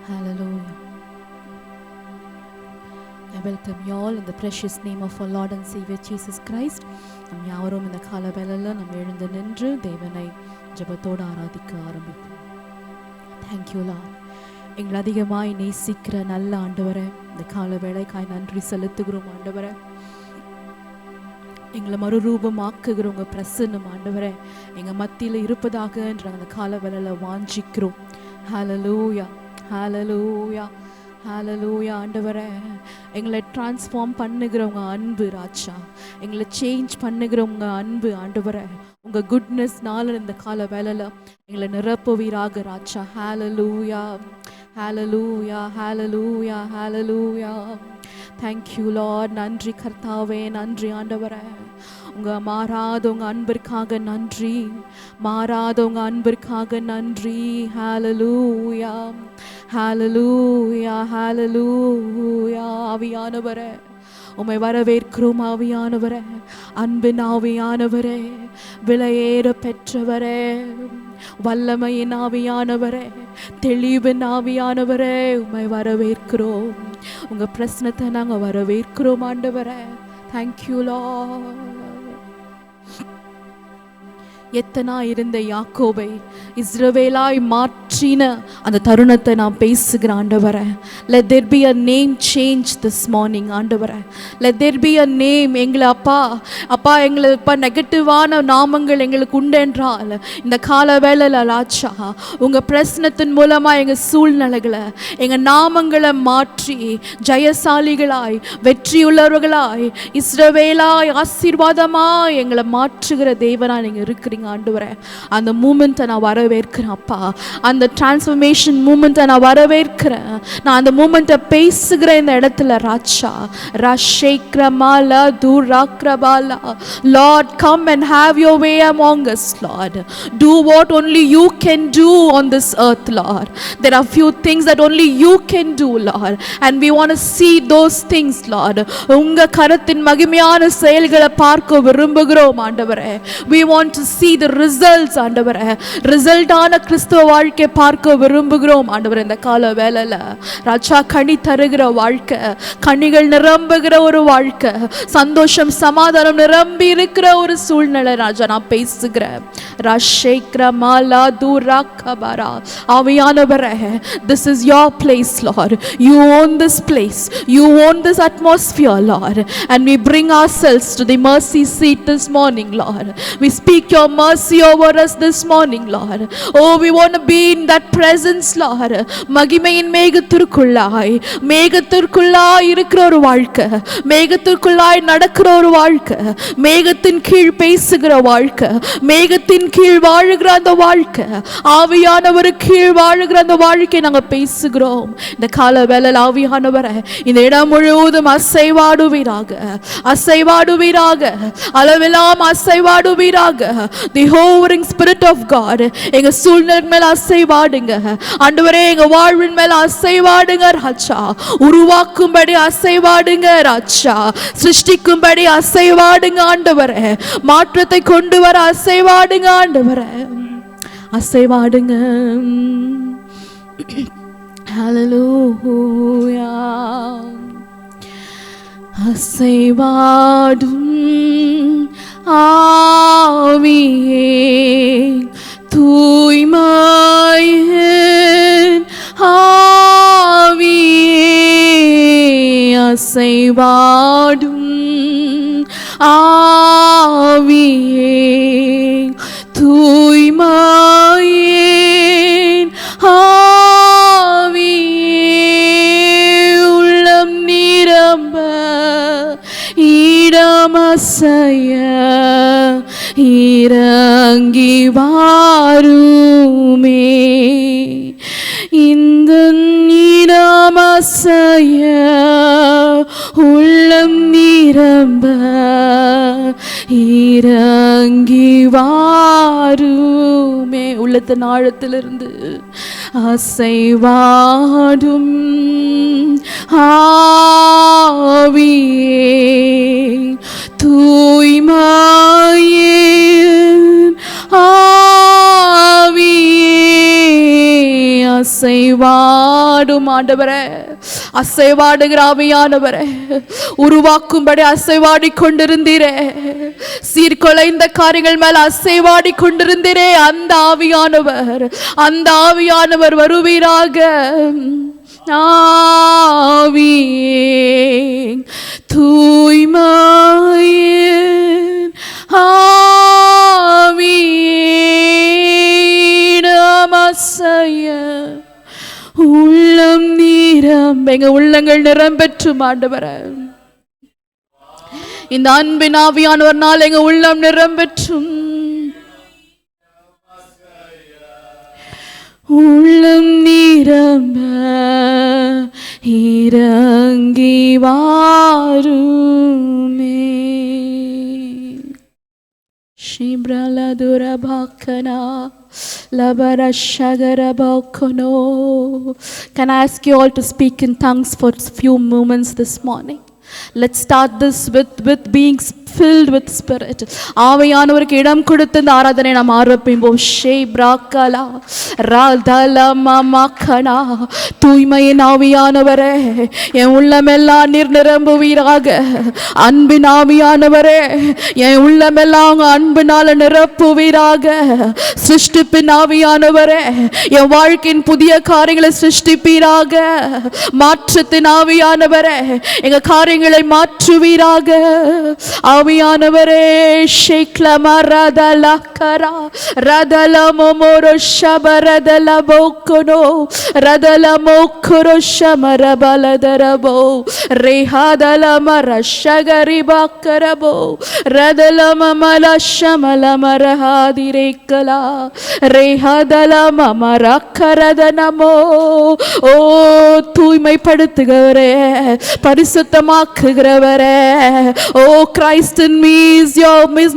Hallelujah. I welcome you all in the precious name of our Lord and Savior Jesus Christ. நம் யாவரும் இந்த கால வேளையில் நாம் எழுந்து நின்று தேவனை ஜெபத்தோடு ஆராதிக்க ஆரம்பிப்போம். Thank you Lord. எங்களை அதிகமாய் நேசிக்கிற நல்ல ஆண்டவரே, இந்த கால வேளைக்காய் நன்றி செலுத்துகிறோம் ஆண்டவரே. எங்களை மறுரூபமாக்குகிற உங்க பிரசன்னம் ஆண்டவரே எங்க மத்தியில இருப்பதாக என்ற அந்த கால வேளையில வாஞ்சிக்கிறோம். ஹalleluya, ஹalleluya, ஹalleluya. ஆண்டவரே, எங்களை டிரான்ஸ்ஃபார்ம் பண்ணுகிறவங்க அன்பு ராஜா, எங்களை சேஞ்ச் பண்ணுகிறவங்க அன்பு ஆண்டவரே, உங்க குட்னஸ்னால இந்த கால வேளையில எங்களை நிரப்புவீராக ராஜா. ஹalleluya, ஹalleluya, ஹalleluya, ஹalleluya. Thank you Lord. நன்றி கர்த்தாவே, நன்றி ஆண்டவரே. உங்க மாறாத உங்க அன்பிற்காக நன்றி, மாறாத உங்க அன்பிற்காக நன்றி. ஹalleluya, ஹalleluya, ஹalleluya. ஆவியானவரே உம்மை வரவேற்கிறோம். ஆவியானவரே, அன்பின் ஆவியானவரே, விலையேற பெற்றவரே, வல்லமையின் ஆவியானவரே, தெளிவின் ஆவியானவரே, உம்மை வரவேற்கிறோம். உங்க பிரசன்னத்தை நாங்க வரவேற்கிறோம் ஆண்டவரே. Thank you Lord. எத்தனா இருந்த யாக்கோபை இஸ்ரவேலாய் மாற்றின அந்த தருணத்தை நான் பேசுகிறேன் ஆண்டவரே. Let there be a name change this morning ஆண்டவரே. Let there be a name. எங்களை அப்பா எங்களை நெகட்டிவான நாமங்கள் எங்களுக்கு உண்டு என்றால் இந்த கால வேளையில ராஜா உங்க பிரசன்னத்தின் மூலமா எங்க சூழ்நிலைகளை எங்க நாமங்களை மாற்றி ஜெயசாலிகளாய் வெற்றியுள்ளவர்களாய் இஸ்ரவேலாய் ஆசீர்வாதமாய் எங்களை மாற்றுகிற தேவனா நீங்க இருக்கிறீங்க ஆண்டவரே. அந்த மூமெண்ட்டை நான் வரவேற்கிறேன் அப்பா. அந்த டிரான்ஸ்ஃபர்மேஷன் மூமெண்ட்டை நான் வரவேற்கிறேன். நான் அந்த மூமெண்ட்டை பேசுகிறேன் இந்த இடத்துல ராஜா. ரஷேக்ரமாலா துராக்ரபாலா. Lord, come and have your way among us, Lord. Do what only you can do on this earth, Lord. There are few things that only you can do, Lord, and we want to see those things, Lord. உங்க கரத்தின் மகிமையான செயல்களை பார்க்க விரும்புகிறோம் ஆண்டவரே. We want to see the results ஆண்டவரே. ரிசல்ட்டான கிறிஸ்துவ வாழ்க்கை பார்க்க விரும்புகிறோம் ஆண்டவரே. இந்த கால வேளையில ராஜா கனி தருகிற வாழ்க்கை, கனிகள் நிரம்புகிற ஒரு வாழ்க்கை, சந்தோஷம் சமாதானம் நிரம்பி இருக்கிற ஒரு சூழ்நிலை ராஜா நான் பேசுகிறேன். ரஷேக்ரமாலா துராக்கபரா. ஆவியானவரே, this is your place, Lord. You own this place, you own this atmosphere, Lord, and we bring ourselves to the mercy seat this morning, Lord. We speak your mercy over us this morning, Lord. Oh, we want to be in that presence, Lord. மகிமையின் மேகத்திற்குள்ளாய் இருக்கிற ஒரு வாழ்க்கை, மேகத்திற்குள்ளாய் நடக்கிற ஒரு வாழ்க்கை, மேகத்தின் கீழ் பேசுகிற வாழ்க்கை, மேகத்தின் கீழ் வாழுகிற அந்த வாழ்க்கை, ஆவியானவர் கீழ் வாழுகிற அந்த வாழ்க்கை நாங்க பேசுகிறோம். இந்த கால வேளையில் ஆவியானவரை இந்த இடம் முழுவதும் அசைவாடுவீராக, அசைவாடுவீராக, அளவெல்லாம் அசைவாடுவீராக. The hovering spirit of God எங்க சூழ்நிலை மேல அசைவாடுங்க ஆண்டவரே. எங்க வாழ்வின் மேல அசைவாடுங்க ராஜா. உருவாக்கும்படி அசைவாடுங்க ராஜா. சிருஷ்டிக்கும்படி அசைவாடுங்க ஆண்டவரே. மாற்றத்தை கொண்டு வர அசைவாடுங்க ஆண்டவரே. அசைவாடுங்க. ஹalleluya. அசைவாடும் ஆவியே தூய்மையின் ஆவியே, அசைவாடும் ஆவியே தூய்மையின் ஆவியே, உள்ளம் நிரம்ப இடமசைய இறங்கி வாருமே. இந்த இடமசைய உள்ளம் நிரம்ப இறங்கி வாருமே. உள்ளத்தின் ஆழத்திலிருந்து அசைவாடும் ஆவியே தூய்மையின் ஆவியே, அசைவாடும் அசைவாடும் ஆண்டவரே, அசைவாடுகிற ஆவியானவரே, உருவாக்கும்படி அசைவாடி கொண்டிருந்தீரே, சீர்குலைந்த காரியங்கள் மேல அசைவாடி கொண்டிருந்தீரே, அந்த ஆவியானவர் வருவீராக. ஆவியே தூய்மையின் ஆவியே நமசைய உள்ளம் நீரம், எங்க உள்ளங்கள் நிரம்பெற்று ஆண்டவரே, இந்த அன்பின் ஆவியானவர்னால் எங்க உள்ளம் நிரம்பெற்றும், உள்ளம் நிரம்ப இறங்கி வாருமே. Shibraladurabakana Labarashagarabakono. Can I ask you all to speak in tongues for a few moments this morning? Let's start this with being filled with spirit. ஆவியானவருக்கு இடம் கொடுத்து இந்த ஆராதனை நாம் ஆரம்பிப்போம். ஷேப்ராக்கலா ராதலமமகனா. தூய்மையின் ஆவியானவரே, என் உள்ளமெல்லாம் நீர் நிரம்புவீராக. அன்பின் ஆவியானவரே, என் உள்ளமெல்லாம் உங்க அன்பினால நிரப்புவீராக. சிருஷ்டிப்பின் ஆவியானவரே, என் வாழ்க்கையின் புதிய காரியங்களை சிருஷ்டிப்பீராக. மாற்றத்தின் ஆவியானவரே, எங்க காரியங்களை மாற்றுவீராக. ஆவியானவரே, ஷேக்லமா ரதலகரா ரதலமோமோரோ ஷபரதலபோக்கனோ ரதலமோக்கரோ ஷமரபலதரபோ ரேஹாதலமர ஷகரிபாக்கரபோ ரதலமமல ஷமலமரஹாதிரேக்கலா ரேஹாதலமமரக்கரதனமோ. ஓ தூய்மைப்படுத்துகிறவரே, பரிசுத்தமாக்குகிறவரே, ஓ Christ in me is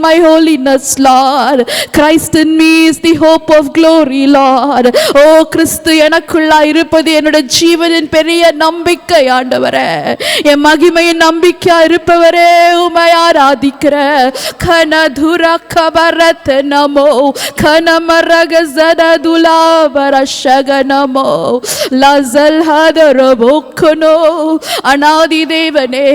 my holiness, Lord. Christ in me is the hope of glory, Lord. Oh, கிறிஸ்து எனக்குள்ளா இருப்பது என்னோட ஜீவனின் பெரிய நம்பிக்கை ஆண்டவரே. என் மகிமையின் நம்பிக்கையா இருப்பவரே, உம்மை ஆராதிக்கிற கனதுர கபரத் நமோ கனமரகஸததுலா வரஷக நமோ லஸல் ஹதரபோக்கனோ. அநாதி தேவனே,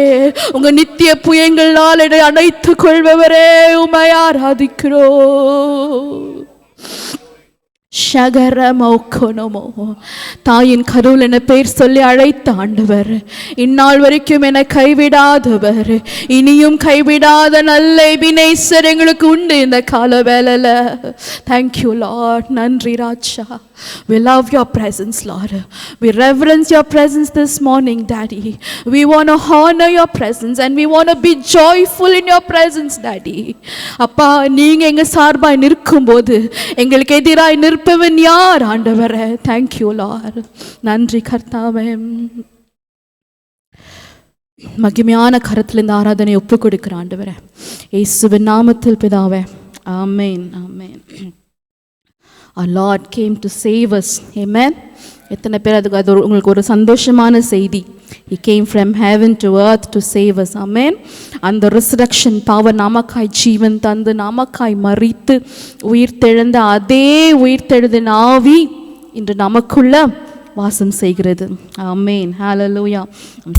உங்க நித்திய புயங்களால் அணைத்துக் கொள்பவரே, உம்மை ஆராதிக்கிறோம். ஷகரமோக்கனமோ. தாயின் கருவில் என பெயர் சொல்லி அழைத்த ஆண்டவர், இந்நாள் வரைக்கும் என கைவிடாதவர், இனியும் கைவிடாத நல்ல எபினேசர் எங்களுக்கு உண்டு இந்த கால வேளையில. Thank you Lord. நன்றி ராஜா. We love your presence, Lord. We reverence your presence this morning, Daddy. We want to honor your presence and we want to be joyful in your presence, Daddy. அப்பா, நீங்க எங்க சார்பாய் நிற்கும்போது எங்களுக்கு எதிராய் நிற்பவன் யார் ஆண்டவரே? Thank you, Lord. நன்றி கர்த்தாவே. மகிமையான கரத்தில் இந்த ஆராதனை ஒப்பு கொடுக்கிற ஆண்டவரே, இயேசுவின் நாமத்தில் பிதாவே, ஆமென், ஆமென். Our Lord came to save us. Amen. எத்தனை பேர் அது உங்களுக்கு ஒரு சந்தோஷமான செய்தி? He came from heaven to earth to save us. Amen. அந்த resurrection power, நமக்காய் ஜீவன் தந்து நமக்காய் மரித்து உயிர்த்தெழுந்த அதே உயிர்த்தெழுதின் ஆவி இன்று நமக்குள்ள வாசம் செய்கிறது. ஆமென். ஹalleluya.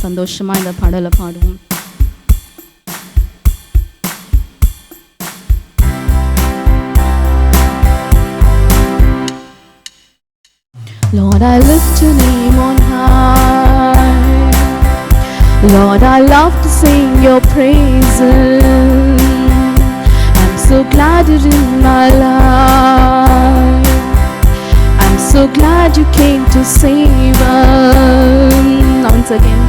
சந்தோஷமா இந்த பாடலை பாடுவோம். Lord, I lift your name on high. Lord, I love to sing your praises. I'm so glad you're in my life. I'm so glad you came to save us. Once again.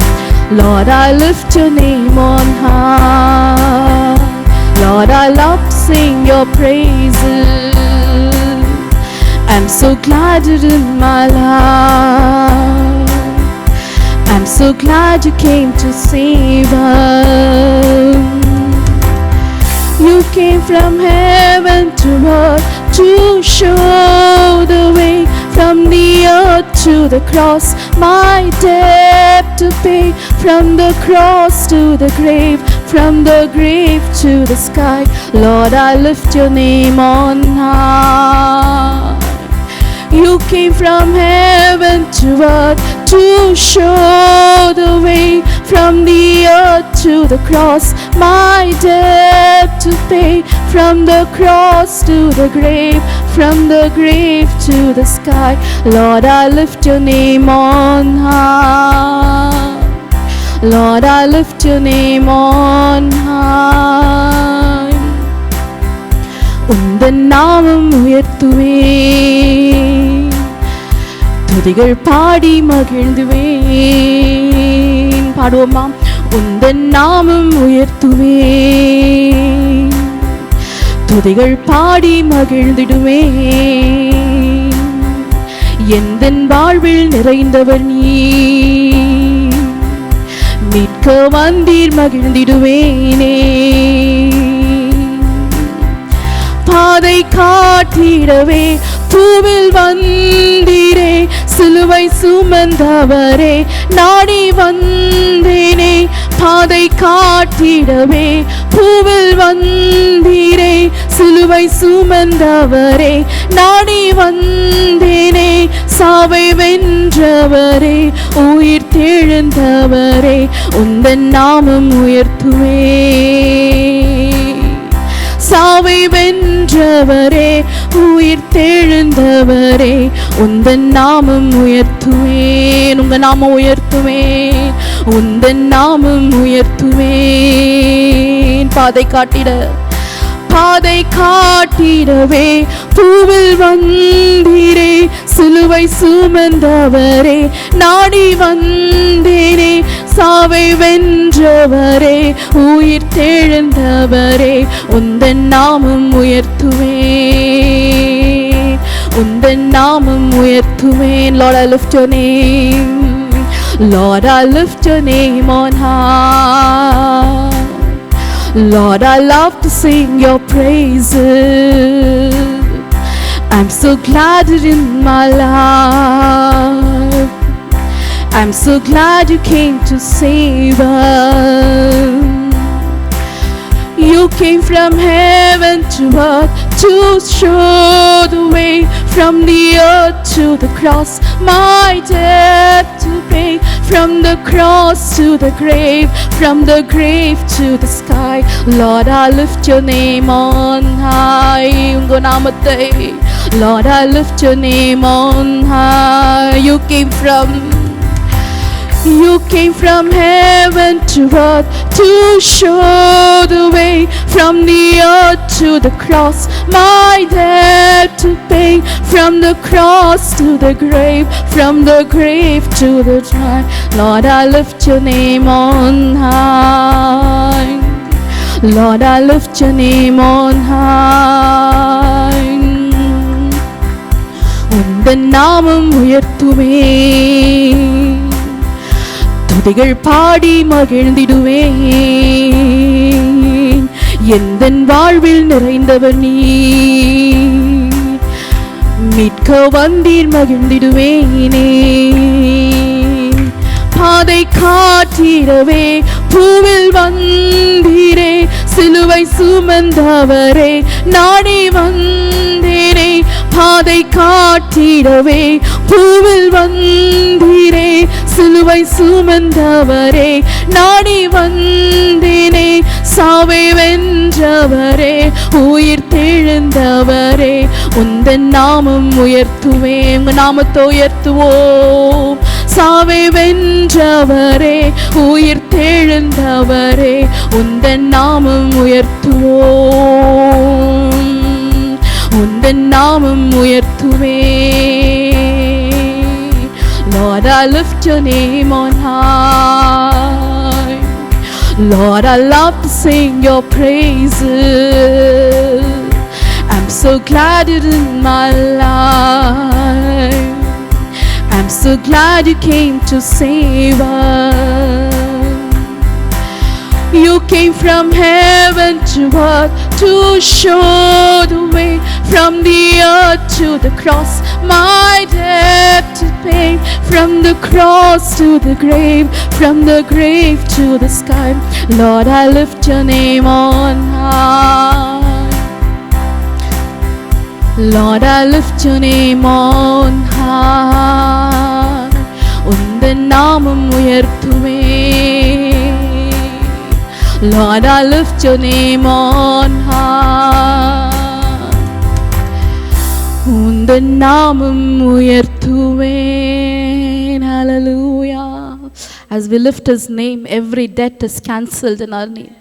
Lord, I lift your name on high. Lord, I love to sing your praises. I'm so glad you're in my life. I'm so glad you came to save us. You came from heaven to earth to show the way, from the earth to the cross, my debt to pay. From the cross to the grave, from the grave to the sky. Lord, I lift your name on high. You came from heaven to earth to show the way from the earth to the cross, my debt to pay, from the cross to the grave, from the grave to the sky. Lord, I lift your name on high. Lord, I lift your name on high. உந்தன் நாமம் உயர்த்துவேன், துதிகள் பாடி மகிழ்ந்துவேன். பாடுவோமா? உந்தன் நாமம் உயர்த்துவேன், துதிகள் பாடி மகிழ்ந்திடுவேன். எந்தன் வாழ்வில் நிறைந்தவர் நீ, மீட்க வந்தீர் மகிழ்ந்திடுவேனே. பாதை காட்டிடவே பூவில் வந்தீரே, சிலுவை சுமந்தவரே நாடி வந்தேனே. பாதை காட்டிடவே பூவில் வந்தீரே, சிலுவை சுமந்தவரே நாடி வந்தேனே. சாவை வென்றவரே, உயிர் தெழுந்தவரே, உந்தன் நாமம் உயர்த்துவே. சாவை வென்றவரே, உயிர் தெழுந்தவரே, உந்தன் நாமம் உயர்த்துவேன். உங்க நாமம் உயர்த்துவேன், உந்தன் நாமம் உயர்த்துவேன். பாதை காட்டிட, பாதை காட்டிடவே பூவில் வந்தீரே, சிலுவை சுமந்தவரே நாடி வந்தேனே. சாவை வென்றவரே, உயிர் தெழுந்தவரே, உந்தன் நாமம் உயர்த்துவேன், உந்தன் நாமம் உயர்த்துவேன். Lord, I lift your name. Lord, I lift your name on high. Lord, I love to sing your praises. I'm so glad you're in my life. I'm so glad you came to save us. You came from heaven to earth to show the way, from the earth to the cross, my debt to pay, from the cross to the grave, from the grave to the sky. Lord, I lift your name on high. Unga naamathai, Lord, I lift your name on high. You came from heaven to earth to show the way, from the earth to the cross, my debt to pay, from the cross to the grave, from the grave to the sky. Lord, I lift your name on high. Lord, I lift your name on high. உந்தன் நாமம் உயர்த்துவேன், துதிகள் பாடி மகிழ்ந்திடுவேன். எந்தன் வாழ்வில் நிறைந்தவர் நீ, மீட்க வந்தீர் மகிழ்ந்திடுவேனே. பாதை காட்டிடவே பூவில் வந்தீரே, சிலுவை சுமந்தவரே நாடி வந்தேனே. பாதை காட்டிடவே பூவில் வந்தீரே, சிலுவை சுமந்தவரே நாடி வந்தேனே. சாவை வென்றவரே, உயிர் தெழுந்தவரே, உந்தன் நாமம் உயர்த்துவேன். உங்க நாமத்தை உயர்த்துவோம். சாவை வென்றவரே, உயிர் தெழுந்தவரே, உந்தன் நாமம் உயர்த்துவோம், உந்தன் நாமம் உயர்த்துவேன். Lord, I lift your name on high. Lord, I love to sing your praises. I'm so glad you're in my life. I'm so glad you came to save us. You came from heaven to earth to show the way, from the earth to the cross, my debt to pay, from the cross to the grave, from the grave to the sky. Lord, I lift your name on high. Lord, I lift your name on high. உந்தன் நாமம் உயர்த்துவே. Lord, I lift your name on high. உந்தன் நாமம் உயர்த்துவேன். Hallelujah. As we lift his name, every debt is cancelled in our name.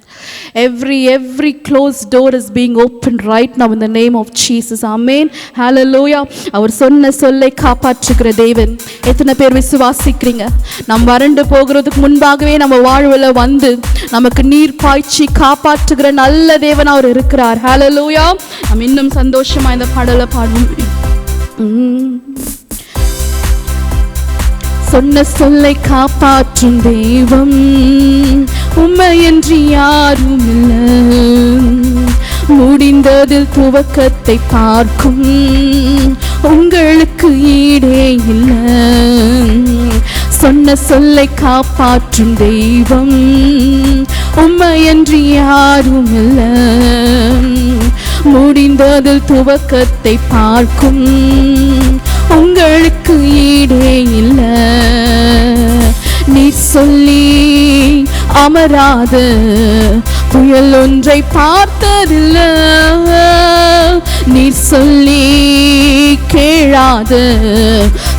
Every closed door is being opened right now in the name of Jesus. Amen. Hallelujah. அவர் சொன்ன சொல்லை காப்பாற்றுகிற தேவன். எத்தனை பேர் விசுவாசிக்கிறீங்க? நாம் வறண்டு போகிறதுக்கு முன்பாகவே நம்ம வாழ்வுல வந்து நமக்கு நீர் பாய்ச்சி காப்பாற்றுகிற நல்ல தேவன் அவர் இருக்கிறார். Hallelujah. நாம் இன்னும் சந்தோஷமா இந்த பாடலை பாடுவோம். சொன்ன சொல்லை காப்பாற்றும் தெய்வம் உம்மையன்றி யாரும் இல்லை. முடிந்ததில் துவக்கத்தை பார்க்கும் உங்களுக்கு ஈடே இல்லை. சொன்ன சொல்லை காப்பாற்றும் தெய்வம் உம்மையன்றி யாரும் இல்லை. முடிந்ததில் துவக்கத்தை பார்க்கும் உங்களுக்கு ஈடே இல்லை. நீ சொல்லி அமராத புயல் ஒன்றை பார்த்ததில்லை. நீ சொல்லி கேளாத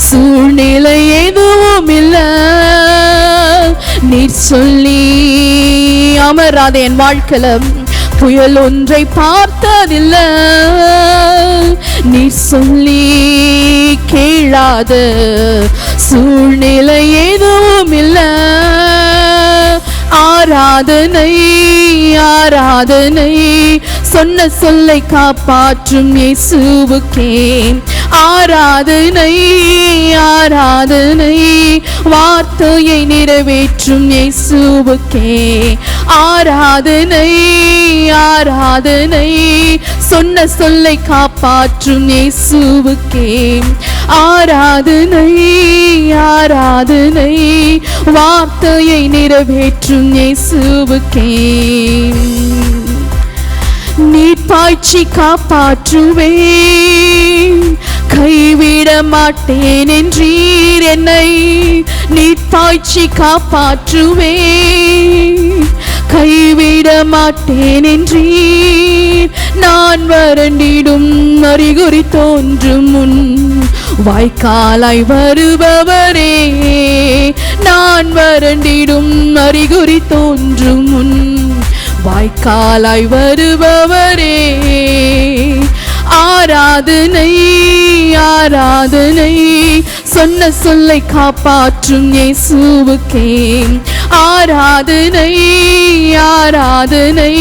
சூழ்நிலை எதுவும் இல்லை. நீ சொல்லி அமராத என் வாழ்க்கையில புயல் ஒன்றை பார்த்ததில்லை. நீ சொல்லி கேளாத சூழ்நிலை எதுவும் இல்லை. ஆராதனை ஆராதனை சொன்ன சொல்லை காப்பாற்றும் இயேசுவுக்கே. ஆராதனை ஆராதனை வார்த்தையை நிறைவேற்றும் இயேசுவுக்கே. ஆராதனை ஆராதனை சொன்ன சொல்லை காப்பாற்றும் இயேசுவுக்கே. ஆராதனை ஆராதனை வார்த்தையை நிறைவேற்றும் இயேசுவுக்கே. நீர் பாய்ச்சி காப்பாற்றுவேன், கைவிட மாட்டேன் என்றீர் என்னை. நீர் பாய்ச்சி காப்பாற்றுவேன், கைவிட மாட்டேன் என்றீர். நான் வறண்டிடும் அறிகுறி தோன்றும் முன் வாய்க்காலாய் வருபவரே. நான் வறண்டிடும் அறிகுறி தோன்றும் முன் வாய்க்காலாய் வருபவரே. ஆராதனை ஆராதனை சொன்ன சொல்லை காப்பாற்றும் இயேசுவுக்கே. ஆராதனை ஆராதனை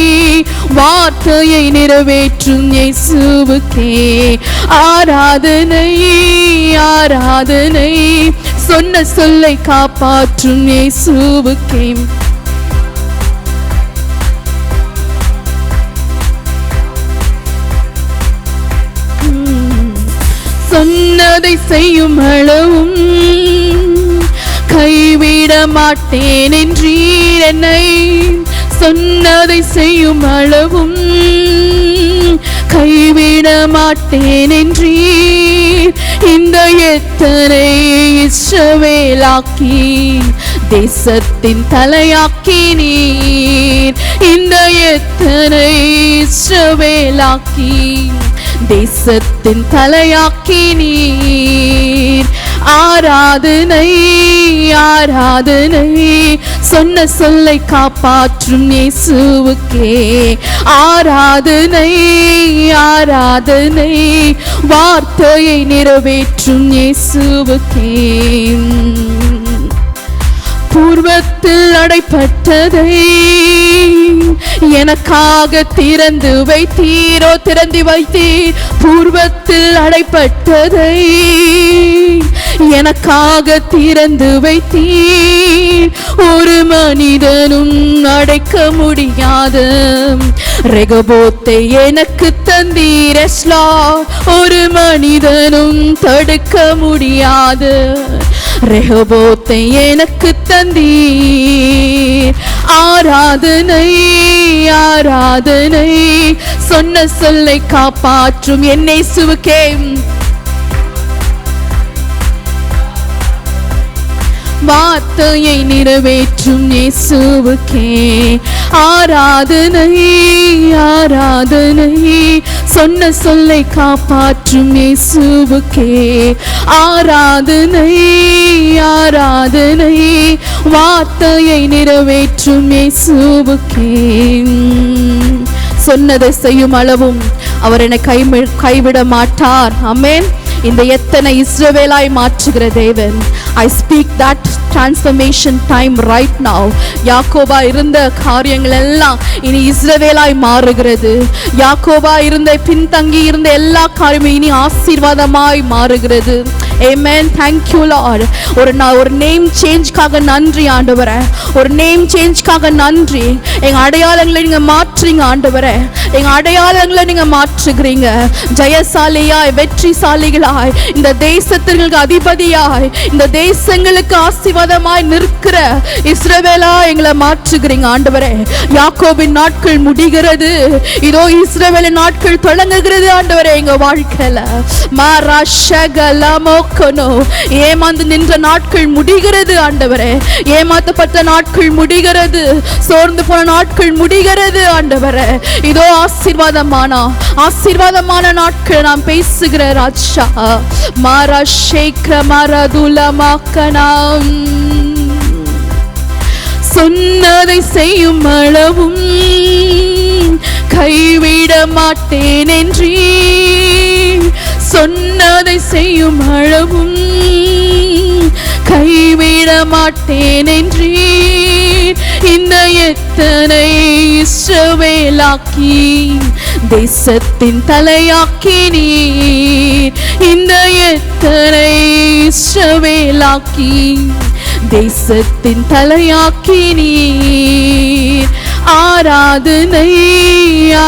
வார்த்தையை நிறைவேற்றும் இயேசுவுக்கே. ஆராதனை ஆராதனை சொன்ன சொல்லை காப்பாற்றும் இயேசுவுக்கே. சொன்னதை செய்யும் அளவும் கைவிட மாட்டேன் என்றீர் என்னை. சொன்னதை செய்யும் அளவும் கைவிட மாட்டேன் என்றீர். இந்த எத்தனை இஸ்ரவேலாக்கி தேசத்தின் தலையாக்கி நீர். இந்த எத்தனை இஸ்ரவேலாக்கி தேசத்தின் தலையாக்கி நீர். ஆராதனை ஆராதனை சொன்ன சொல்லை காப்பாற்றும் இயேசுவுக்கே. ஆராதனை ஆராதனை வார்த்தையை நிறைவேற்றும் இயேசுவுக்கே. பூர்வத்தில் அடைப்பட்டதை எனக்காக திறந்து வைத்தீரோ, திறந்து வைத்தீர். பூர்வத்தில் அடைப்பட்டதை எனக்காக திறந்து வைத்தீர். ஒரு மனிதனும் அடைக்க முடியாத ரெகோபோத்தை எனக்கு தந்தீர். எஸ்லா, ஒரு மனிதனும் தடுக்க முடியாத ரெகோபோத்தை எனக்கு தந்தீர். ஆராதனை ஆராதனை சொன்ன சொல்லை காப்பாற்றும் என் இயேசுவுக்கே. வார்த்தையை நிறைவேற்றும் இயேசுவுக்கே ஆராதனை ஆராதனை. சொன்ன சொல்லை காப்பாற்றும் இயேசுவுக்கே ஆராதனை ஆராதனை. வார்த்தையை நிறைவேற்றும் இயேசுவுக்கே. சொன்னதை செய்யும் அளவும் அவர் என்னை கைவிட மாட்டார். ஆமென். இந்த எத்தனை இஸ்ரவேலாய் மாற்றுகிற தேவன். I speak that transformation time right now. யாக்கோபா இருந்த காரியங்கள் எல்லாம் இனி இஸ்ரவேலாய் மாறுகிறது. யாக்கோபா இருந்த பின்தங்கி இருந்த எல்லா காரியமும் இனி ஆசீர்வாதமாய் மாறுகிறது. Amen. Thank you Lord. ஒரு நேம் சேஞ்ச்காக நன்றி ஆண்டவரே. ஒரு நேம் சேஞ்ச்காக நன்றி. எங்க அடையாளங்களை நீங்க மாற்றுறீங்க ஆண்டவரே. எங்க அடையாளங்களை நீங்க மாற்றுகிறீங்க. ஜெயசாலியாய் வெற்றிசாலிகளாய் இந்த தேசத்திற்கு அதிபதியாய் இந்த தேசங்களுக்கு ஆசீர்வாதமாய் நிற்கிற இஸ்ரவேலா எங்களை மாற்றுகிறீங்க ஆண்டவரே. யாக்கோபின் நாட்கள் முடிகிறது. இதோ இஸ்ரவேலின் நாட்கள் தொடங்குகிறது ஆண்டவரே. எங்க வாழ்க்கையில ஏமாந்து நின்ற நாட்கள் முடிகிறது ஆண்டவரே. ஏமாத்தப்பட்ட நாட்கள் முடிகிறது. சோர்ந்து போன நாட்கள் முடிகிறது ஆண்டவரே. இதோ ஆசீர்வாதமான நாட்கள் நாம் பேசுகிற ராஜா. மாரா ஷேக்ர மரதுலமாக்கனாம். சொன்னதை செய்யும் அளவும் கைவிட மாட்டேன் என்றீ. சொன்னதை செய்யும் அளவும் கைவிட மாட்டேன் என்றீர். இந்த எத்தனை இஸ்ரவேலாக்கி தேசத்தின் தலையாக்கி நீர். இந்த எத்தனை இஸ்ரவேலாக்கி தேசத்தின் தலையாக்கி நீர். ஆராதனை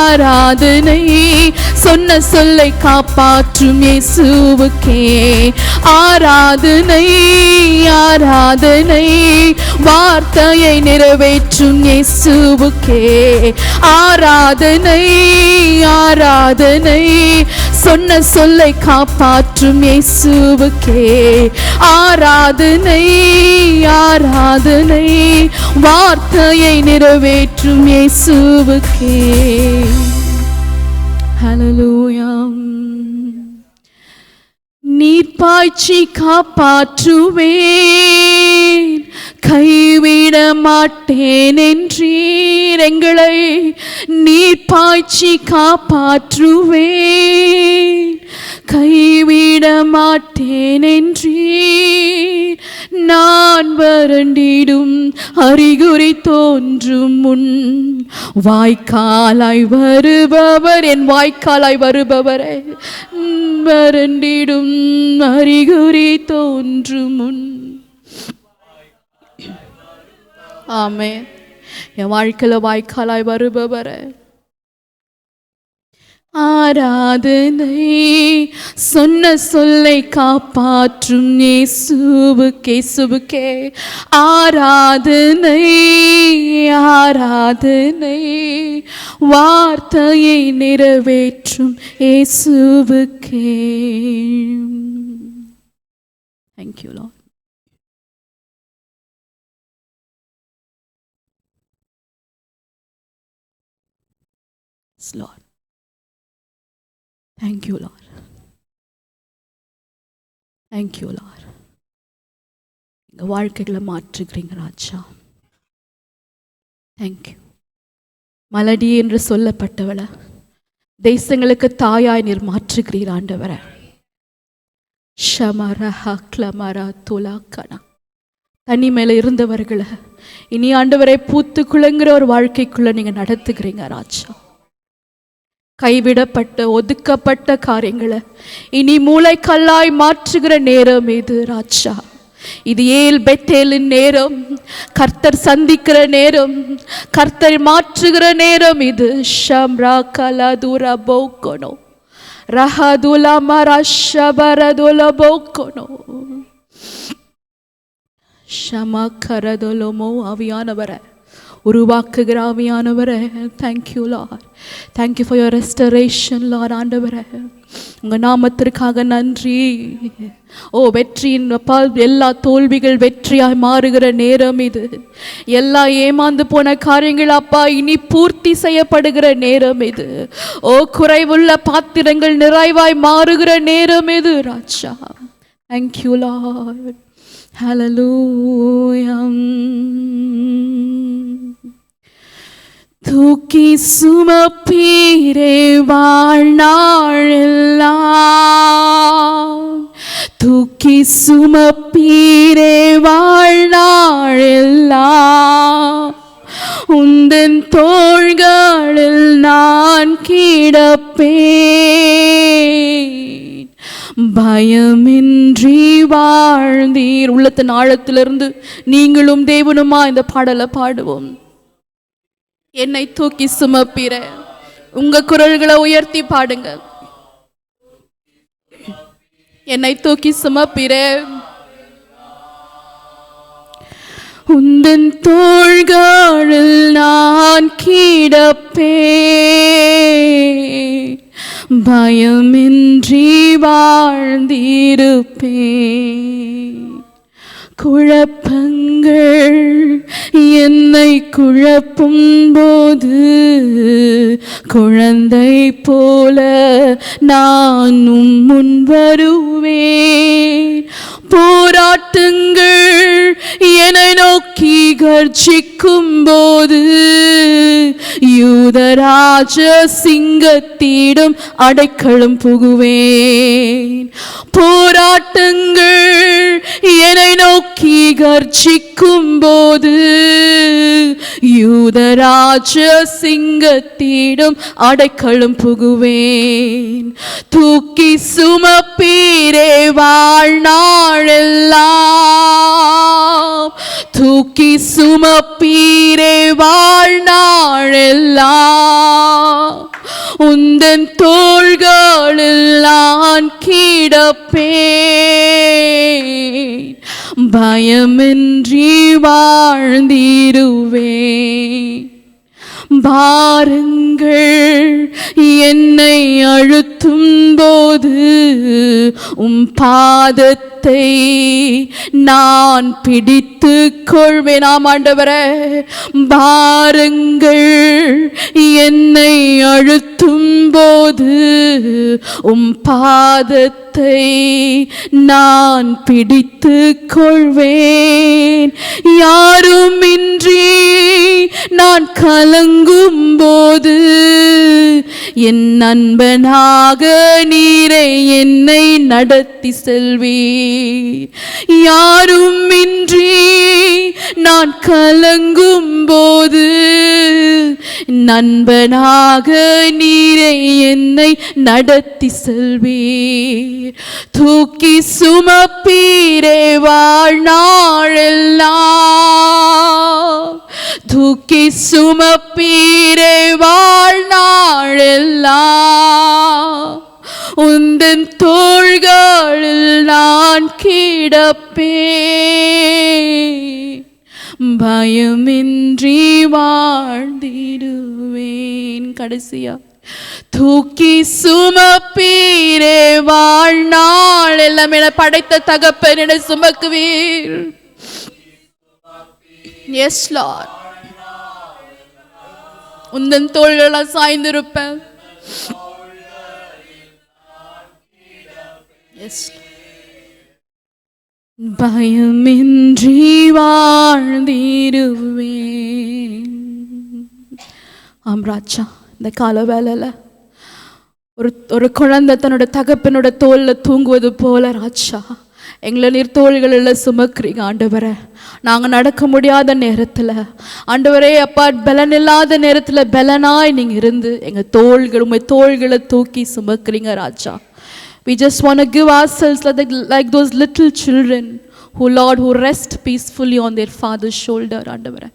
ஆராதனை. சொன்ன சொல்லை காப்பாற்றும் இயேசுவுக்கே ஆராதனை ஆராதனை. வார்த்தையை நிறைவேற்றும் இயேசுவுக்கே ஆராதனை ஆராதனை. சொன்ன சொல்லை காப்பாற்றும் இயேசுவுக்கே ஆராதனை ஆராதனை. வார்த்தையை நிறைவேற்றும் இயேசுவுக்கே. ஹல்லேலூயா. நீர் பாய்ச்சி காப்பாற்றுவேன் கைவிட மாட்டேன் என்றீர். எங்களை நீர் பாய்ச்சி காப்பாற்றுவேன் கைவிட மாட்டேன் என்றீர். நான் வறண்டிடும் அறிகுறி தோன்றும் முன் வாய்க்காலாய் வருபவர். என் வாய்க்காலாய் வருபவரே. வறண்டிடும் அறிகுறி தோன்றும் முன். ஆமென். என் வாழ்க்கையில வாய்க்காலாய் வருபவரே. ஆராதனை. சொன்ன சொல்லை காப்பாற்றும் இயேசுவுக்கே ஆராதனை ஆராதனை. வார்த்தையை நிறைவேற்றும் இயேசுவுக்கே. Thank you Lord. Yes Lord. Thank you Lord. Thank you Lord. எங்க வாழ்க்கைகளை மாற்றுகிறீங்க ராஜா. Thank you. மலடி என்று சொல்லப்பட்டவள தேசங்களுக்கு தாயாய் நீர் மாற்றுகிறீர் ஆண்டவரே. ஷமரஹ க்ளமரா துலாக்கனா. தனி மேல இருந்தவர்களை இனி ஆண்டவரை பூத்து குலுங்குற ஒரு வாழ்க்கைக்குள்ள நீங்க நடத்துகிறீங்க ராஜா. கைவிடப்பட்ட ஒதுக்கப்பட்ட காரியங்களை இனி மூளைக்கல்லாய் மாற்றுகிற நேரம் இது ராஜா. இது ஏல் பெத்தேலின் நேரம். கர்த்தர் சந்திக்கிற நேரம். கர்த்தர் மாற்றுகிற நேரம் இது. ஷம்ரா கலதுரா போக்கனோ ரஹதுலா மரஷபரதுல போக்கனோ ஷமா கரதுலமோ. ஆவியானவரே உருவாக்குகிற ஆவியானவரே, thank you Lord. Thank you for your restoration Lord. ஆண்டவரே, உங்கள் நாமத்திற்காக நன்றி. ஓ வெற்றியின் அப்பா, எல்லா தோல்விகள் வெற்றியாய் மாறுகிற நேரம் இது. எல்லா ஏமாந்து போன காரியங்கள் அப்பா இனி பூர்த்தி செய்யப்படுகிற நேரம் இது. ஓ குறைவுள்ள பாத்திரங்கள் நிறைவாய் மாறுகிற நேரம் இது ராஜா. Thank you Lord. ஹல்லேலூயா. தூக்கி சுமப்பீரே வாழ்நாளெல்லாம், தூக்கி சுமப்பீரே வாழ்நாளெல்லாம், உந்தன் தோள்களில் நான் கிடப்பேன், பயமின்றி வாழ்ந்தீர். உள்ளத்தின் ஆழத்திலிருந்து நீங்களும் தேவனுமா இந்த பாடலை பாடுவோம். என்னை தூக்கி சுமப்பீர. உங்க குரல்களை உயர்த்தி பாடுங்க. என்னை தூக்கி சுமப்பீர, உந்தன் தோள்களில் நான் கிடப்பேன், பயமின்றி வாழ்ந்திருப்பேன். குழப்பங்கள் என்னை குழப்பும் போது குழந்தை போல நானும் முன் வருவேன். போராட்டங்கள் என்னை நோக்கி கர்ஜிக்கும் போது யூதராஜ சிங்கத்திடம் அடைக்கலம் புகுவேன். போராட்டங்கள் என்னை நோக்கி கர்ஜிக்கும் போது யூதராஜ சிங்கத்திடம் அடைக்கலம் புகுவேன். தூக்கி சுமப்பீரே வாழ்நாளெல்லாம், தூக்கி சுமப்பீரே வாழ்நாளெல்லாம், உந்தன் தோள்களில் நான் கிடப்பேன், பயமின்றி வாழ்ந்திருவேன். பாரங்கள் என்னை அழுத்தும் போது பாதத்தை நான் பிடித்து கொள்வேன். ஆண்டவரே, பாரங்கள் என்னை அழுத்தும் போது பாதத்தை நான் பிடித்து கொள்வேன். யாருமின்றி நான் கலங்கும் போது என் நண்பனாக நீரை என்னை நடத்தி செல்வீர். யாருமின்றி நான் கலங்கும் போது நண்பனாக நீரை என்னை நடத்தி செல்வீர். தூக்கி சுமப்பீரே வாழ்நாளெல்லாம், தூக்கி சுமப்பீரே வாழ்நாளெல்லாம், உந்தன் தோள்களில் நான் கிடப்பேன், பயமின்றி வாழ்ந்திடுவேன். கடைசியா தூக்கி சுமப்பீரே வாழ்நாள் எல்லாம் என படைத்த தகப்பன் என சுமக்குவீர். எஸ் லார்ட், உந்தன் தோள்களால் சாய்ந்திருப்பேன். எஸ், பயமின்றி வாழ்ந்திடுவேன். ஆம் ராஜா, இந்த கால வேலையில் ஒரு குழந்தை தன்னோட தகப்பனோட தோளில் தூங்குவது போல ராஜா எங்களை நீர் தோள்களில் சுமக்கிறீங்க. ஆண்டவரை, நாங்கள் நடக்க முடியாத நேரத்தில் ஆண்டவரே அப்பா, பலன் இல்லாத நேரத்தில் பலனாய் நீங்கள் இருந்து எங்கள் உங்கள் தோள்களை தூக்கி சுமக்கிறீங்க ராஜா. We just want to give ourselves like those little children who, Lord, who rest peacefully on their father's shoulder. ஆண்டவரே,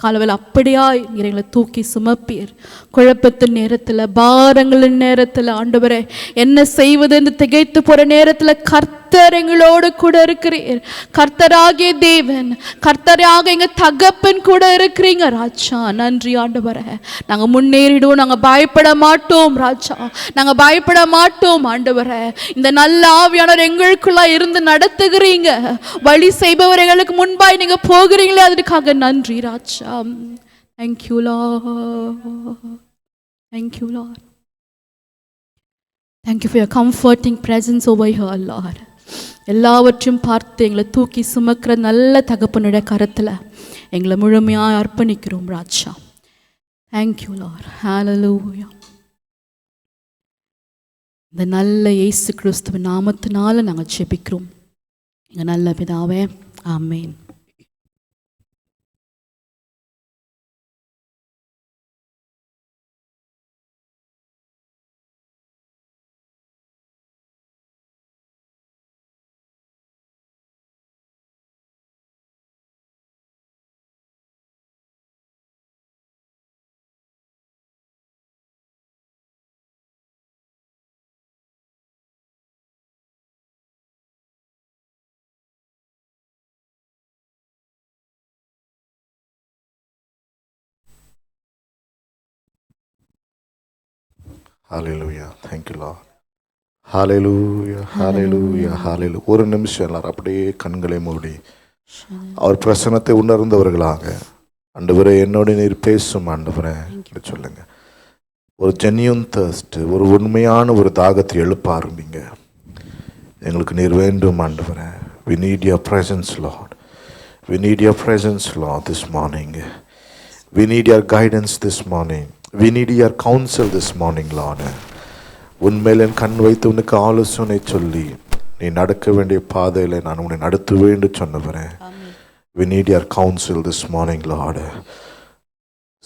காலவேளை அப்படியாய் நீர் எங்களை தூக்கி சுமப்பீர். குழப்பத்தின் நேரத்தில், பாரங்களின் நேரத்தில் ஆண்டவரே, என்ன செய்வது என்று திகைத்து போகிற நேரத்தில் கர்த்தர் கர்த்தர் எங்களோடு கூட இருக்கிறீர். கர்த்தராகிய தேவன், கர்த்தராக எங்க தகப்பன் கூட இருக்கிறீங்க ராஜா. நன்றி ஆண்டவரே. நாங்க முன்னேறிடுவோம், நாங்க பயப்பட மாட்டோம் ராஜா, நாங்க பயப்பட மாட்டோம் ஆண்டவரே. இந்த நல்ல ஆவியானவர் எங்களுக்குள்ள இருந்து நடத்துகிறீங்க, வழி செய்பவர் எங்களுக்கு முன்பாய் நீங்க போகிறீங்களே, அதுக்காக நன்றி ராஜா. Thank you Lord. Thank you Lord. Thank you for your comforting presence over here Lord. எல்லாவற்றையும் பார்த்து எங்களை தூக்கி சுமக்கிற நல்ல தகப்பனுடைய கரத்தில் எங்களை முழுமையாக அர்ப்பணிக்கிறோம் ராஜா. Thank you Lord. Hallelujah. இந்த நல்ல இயேசு கிறிஸ்துவின் நாமத்தினால நாங்கள் ஜெபிக்கிறோம் எங்கள் நல்ல பிதாவே, ஆமென். Hallelujah. Thank you Lord. Hallelujah. Hallelujah. Hallelujah. ஒரு நிமிஷம் எல்லாரும் அப்படியே கண்களை மூடி அவர் பிரசன்னத்தை உணர்ந்தவர்களாக, ஆண்டவரே என்னோட நீர் பேசும் ஆண்டவரே சொல்லுங்க. ஒரு ஜென்யூன் தர்ஸ்ட், ஒரு உண்மையான ஒரு தாகத்தை எழுப்ப ஆரம்பிங்க. எங்களுக்கு நீர் வேண்டும் ஆண்டவரே. We need your presence Lord. We need your presence Lord this morning. We need your guidance this morning. We need your counsel this morning Lord. உன்மேல் என் கண் வைத்து உனக்கு ஆலோசனை சொல்லி நீ நடக்க வேண்டிய பாதையில் நான் உன்னை நடத்துவேன் என்று சொன்னவரேன். We need your counsel this morning Lord.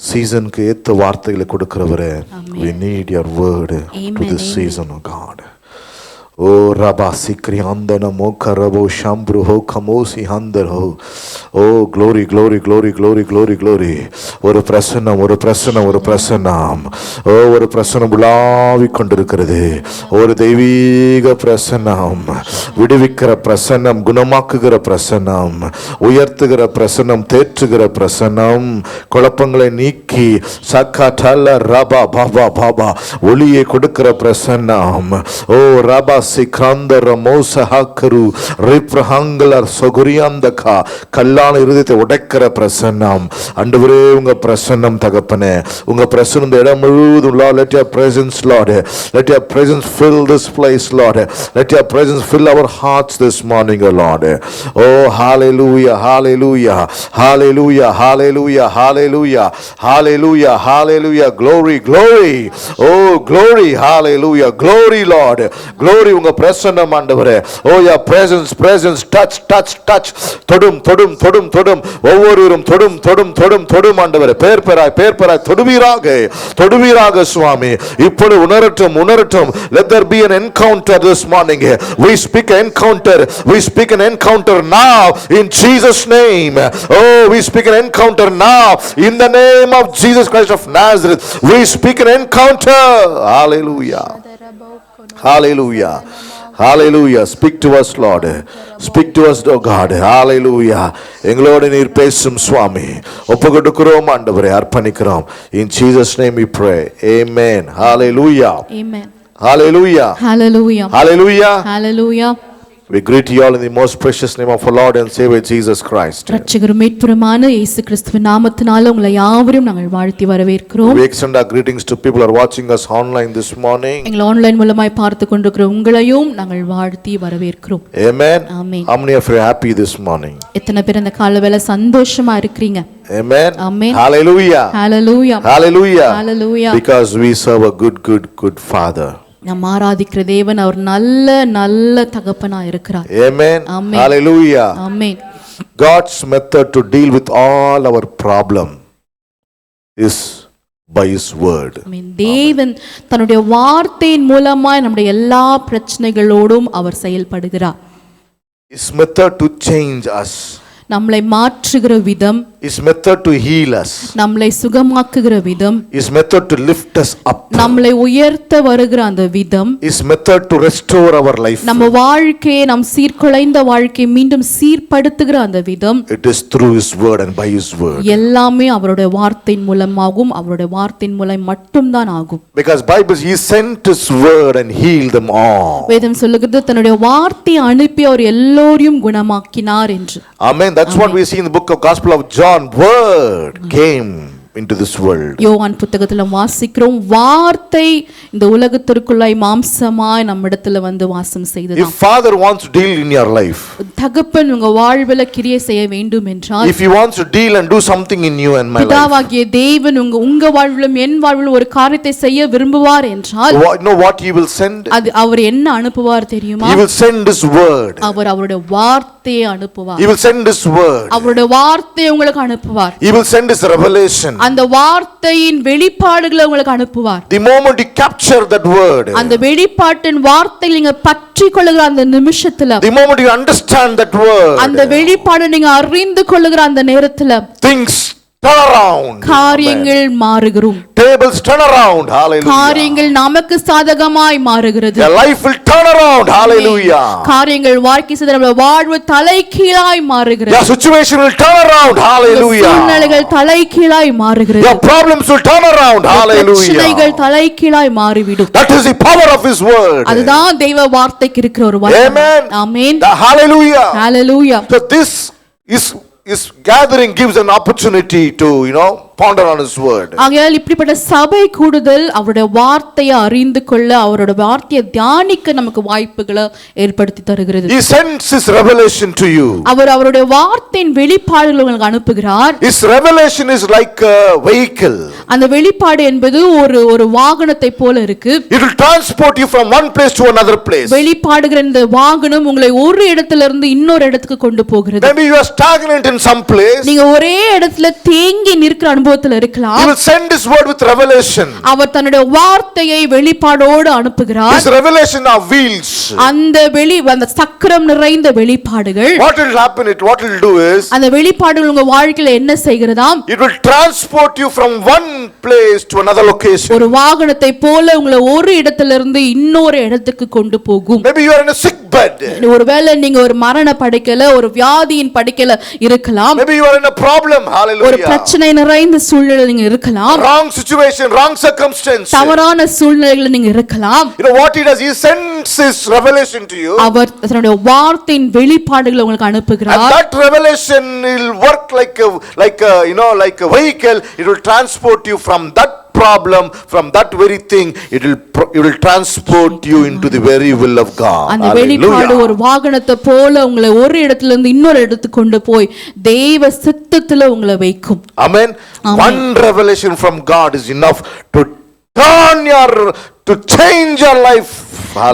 சீசனுக்கு ஏற்ற வார்த்தைகளை கொடுக்கிறவரே, we need your word to this season oh God. O Rabba Sikri Handana Mokarabo Shambru Ho Kamosi Handar Ho. Oh glory, glory, glory, glory, glory, glory. ஒரு பிரசன்னம், ஒரு பிரசன்னம், ஒரு பிரசன்னம். ஓ ஒரு பிரசன்னம் உலாவி கொண்டிருக்கிறது. ஒரு தெய்வீக பிரசன்னம், விடுவிக்கிற பிரசன்னம், குணமாக்குகிற பிரசன்னம், உயர்த்துகிற பிரசன்னம், தேற்றுகிற பிரசன்னம், குழப்பங்களை நீக்கி சக்கடல ரபா பாபா பாபா ஒளியை கொடுக்கிற பிரசன்னம். ஓ ரபா சிக்ராந்தர மோசஹாக்கரு ரிப்ரஹாங்கலர் சொகுரியாந்தகா கல்லான இருதயத்தை உடைக்கிற பிரசன்னம். ஆண்டவரே உங்க பிரசன்னம் தகப்பனே, உங்க பிரசன்னம் இந்த இடம் முழுவதும் Lord, let your presence Lord, let your presence fill this place Lord, let your presence fill our hearts this morning Lord. Oh hallelujah, hallelujah, hallelujah, hallelujah, hallelujah, hallelujah, hallelujah, glory, glory, oh glory, hallelujah, glory Lord, glory உங்க பிரசன்னம் ஆண்டவரே. Oh your presence, presence, touch, touch, touch, தொடும் தொடும் தொடும் தொடும், ஒவ்வொருவரும் தொடும் தொடும் தொடும் தொடும் ஆண்டவரே. பேர் பெறாய் பேர் பெறாய் தொடுவீராக தொடுவீராக சுவாமி. இப்பொழுது உணரட்டும் உணரட்டும். Let there be an encounter this morning. We speak an encounter, we speak an encounter now in Jesus name. Oh we speak an encounter now in the name of Jesus Christ of Nazareth. We speak an encounter. Hallelujah. Hallelujah. Hallelujah. Speak to us Lord. Speak to us oh God. Hallelujah. எங்களோடு நீர் பேசும் சுவாமி. ஒப்புக்கொடுக்கிறோம் ஆண்டவரே, அர்ப்பணிக்கிறோம். In Jesus name we pray. Amen. Hallelujah. Amen. Hallelujah. Hallelujah. Hallelujah. Hallelujah. We greet you all in the most precious name of our Lord and Savior Jesus Christ. இரட்சகரும் மீட்பருமான இயேசு கிறிஸ்துவின் நாமத்தினால உங்களை யாவரையும் நாங்கள் வாழ்த்தி வரவேற்கிறோம். We extend our greetings to people who are watching us online this morning. எங்களை online மூலமாய் பார்த்து கொண்டிருக்கிற உங்களையும் நாங்கள் வாழ்த்தி வரவேற்கிறோம். Amen. Amen. How many of you are happy this morning? எத்தனை பேர் இந்த காலவேளை சந்தோஷமா இருக்கிறீங்க? Amen. Amen. Hallelujah. Hallelujah. Hallelujah. Hallelujah. Because we serve a good Father. நாம் ஆராதிக்கிற தேவன் அவர் நல்ல நல்ல தகப்பனா இருக்கிறார். Amen. Amen. Hallelujah. Amen. God's method to deal with all our problem is by his word. Amen. தேவன் தன்னுடைய வார்த்தையின் மூலமாய் நம்முடைய எல்லா பிரச்சனைகளோடும் அவர் செயல்படுகிறார். His method to change us. நம்மை மாற்றுகிற விதம் His method to heal us. நம்மளை சுகமாக்குகிற விதம், His method to lift us up. நம்மளை உயர்த்த வருகிற அந்த விதம், His method to restore our life. நம்ம வாழ்க்கையை, நம் சீர்குலைந்த வாழ்க்கையை மீண்டும் சீர்படுத்துகிற அந்த விதம், It is through His word and by His word. எல்லாமே அவருடைய வார்த்தையின் மூலமாகும், அவருடைய வார்த்தையின் மூலம் மட்டும்தான் ஆகும். Because Bible, He sent His word and healed them all. வேதம் சொல்லுகிறது தன்னுடைய வார்த்தையை அனுப்பி அவர் எல்லோரையும் குணமாக்கினார் என்று. Amen. That's what we see in the book of Gospel of John. Word came into this world. யோவான் புத்தகத்துல வாசிக்கிறோம், வார்த்தை இந்த உலகத்திற்குள்ளாய் மாம்சமாய் நம்மிடத்துல வந்து வாசம் செய்தது. If Father wants to deal in your life, தகப்பன் உங்க வாழ்வில கிரியை செய்ய வேண்டும் என்றால், if He wants to deal and do something in you and my life, பிதாவாகிய தேவன் உங்க வாழ்விலும் என் வாழ்விலும் ஒரு காரியத்தை செய்ய விரும்புவார் என்றால், you know what He will send? அது அவர் என்ன அனுப்புவார் தெரியுமா? He will send His word. அவர் அவருடைய வார்த்தையை அனுப்புவார். He will send His word. அவருடைய வார்த்தையை உங்களுக்கு அனுப்புவார். He will send His revelation. அந்த வார்த்தையின் வெளிப்பாடுகளை உங்களுக்கு அனுப்புவார். The moment you capture that word, அந்த வெளிப்பாட்டின் வார்த்தையை நீங்க பற்றிக் கொள்ளுகிற அந்த நிமிஷத்துல, the moment you understand that word, அந்த வெளிப்பாடை நீங்க அறிந்து கொள்ளுகிற அந்த நேரத்துல, things turn around. காரியங்கள் மாறுகிறோம். Tables turn around. Hallelujah. காரியங்கள் நமக்கு சாதகமாய் மாறுகிறது. Your life will turn around. Hallelujah. காரியங்கள் வாழ்க்கை செய்த வாழ்வு தலைகீழாய் மாறுகிறது. Your situation will turn around. Hallelujah. சூழ்நிலைகள் தலைகீழாய் மாறுகிறது. Your problems will turn around. Hallelujah. பிரச்சனைகள் தலைகீழாய் மாறிவிடும். That is the power of His word. அதுதான் தெய்வ வார்த்தைக்கு இருக்கிற ஒரு வல்லமை. Amen. Amen. Hallelujah. Hallelujah. So this is gathering gives an opportunity to, ponder on His word. ஆகையால் இப்படிப்பட்ட சபை கூடுதல் அவருடைய வார்த்தையை அறிந்து கொள்ள, அவருடைய வார்த்தையை தியானிக்க நமக்கு வாய்ப்புகளை ஏற்படுத்தி தருகிறது. He sends His revelation to you. அவர் அவருடைய வார்த்தையின் வெளிப்பாடுகளை உங்களுக்கு அனுப்புகிறார். His revelation is like a vehicle. அந்த வெளிப்பாடு என்பது ஒரு வாகனத்தை போல இருக்கு. It will transport you from one place to another place. வெளிப்பாடுகிற இந்த வாகனம் உங்களை ஒரு இடத்திலிருந்து இன்னொரு இடத்துக்கு கொண்டு போகிறது. Maybe you are stagnant in some place. நீங்க ஒரே இடத்துல தேங்கி நிற்கிற அனுபவத்துல இருக்கலாம். He will send His word with revelation. அவர் தன்னுடைய வார்த்தையை வெளிப்பாடோடு அனுப்புகிறார். His revelation are wheels. அந்த சக்கரம் நிறைந்த வெளிப்பாடுகள். What will happen? What will do is, அந்த வெளிப்பாடுகள் உங்க வாழ்க்கையில என்ன செய்கிறதாம்? it will transport you from one place to another location. ஒரு வாகனத்தை போல உங்களை ஒரு இடத்திலிருந்து இன்னொரு இடத்துக்கு கொண்டு போகும். Maybe you are in a sick bed. ஒருவேளை நீங்க ஒரு மரண படுக்கையில, ஒரு வியாதியின் படுக்கையில இருக்கலாம். Maybe you are in a problem. Hallelujah. ஒரு பிரச்சனை நிறைந்த சூழ்நிலையில நீங்க இருக்கலாம். Wrong situation, wrong circumstance. தவறான சூழ்நிலையில நீங்க இருக்கலாம். You know what He does? He sends His revelation to you. அவர் தன்னுடைய வார்த்தையின் வெளிப்பாடுகளை உங்களுக்கு அனுப்புகிறார். And that revelation will work like a vehicle. It will transport you from that problem, from that very thing. It will transport you into the very will of God. அந்த வெளிப்பாடு ஒரு வாகனத்தை போல உங்களை ஒரு இடத்துல இருந்து இன்னொரு இடத்துக்கு கொண்டு போய் தெய்வ சித்தத்துல உங்களை வைக்கும். Amen. One revelation from God is enough to change your life.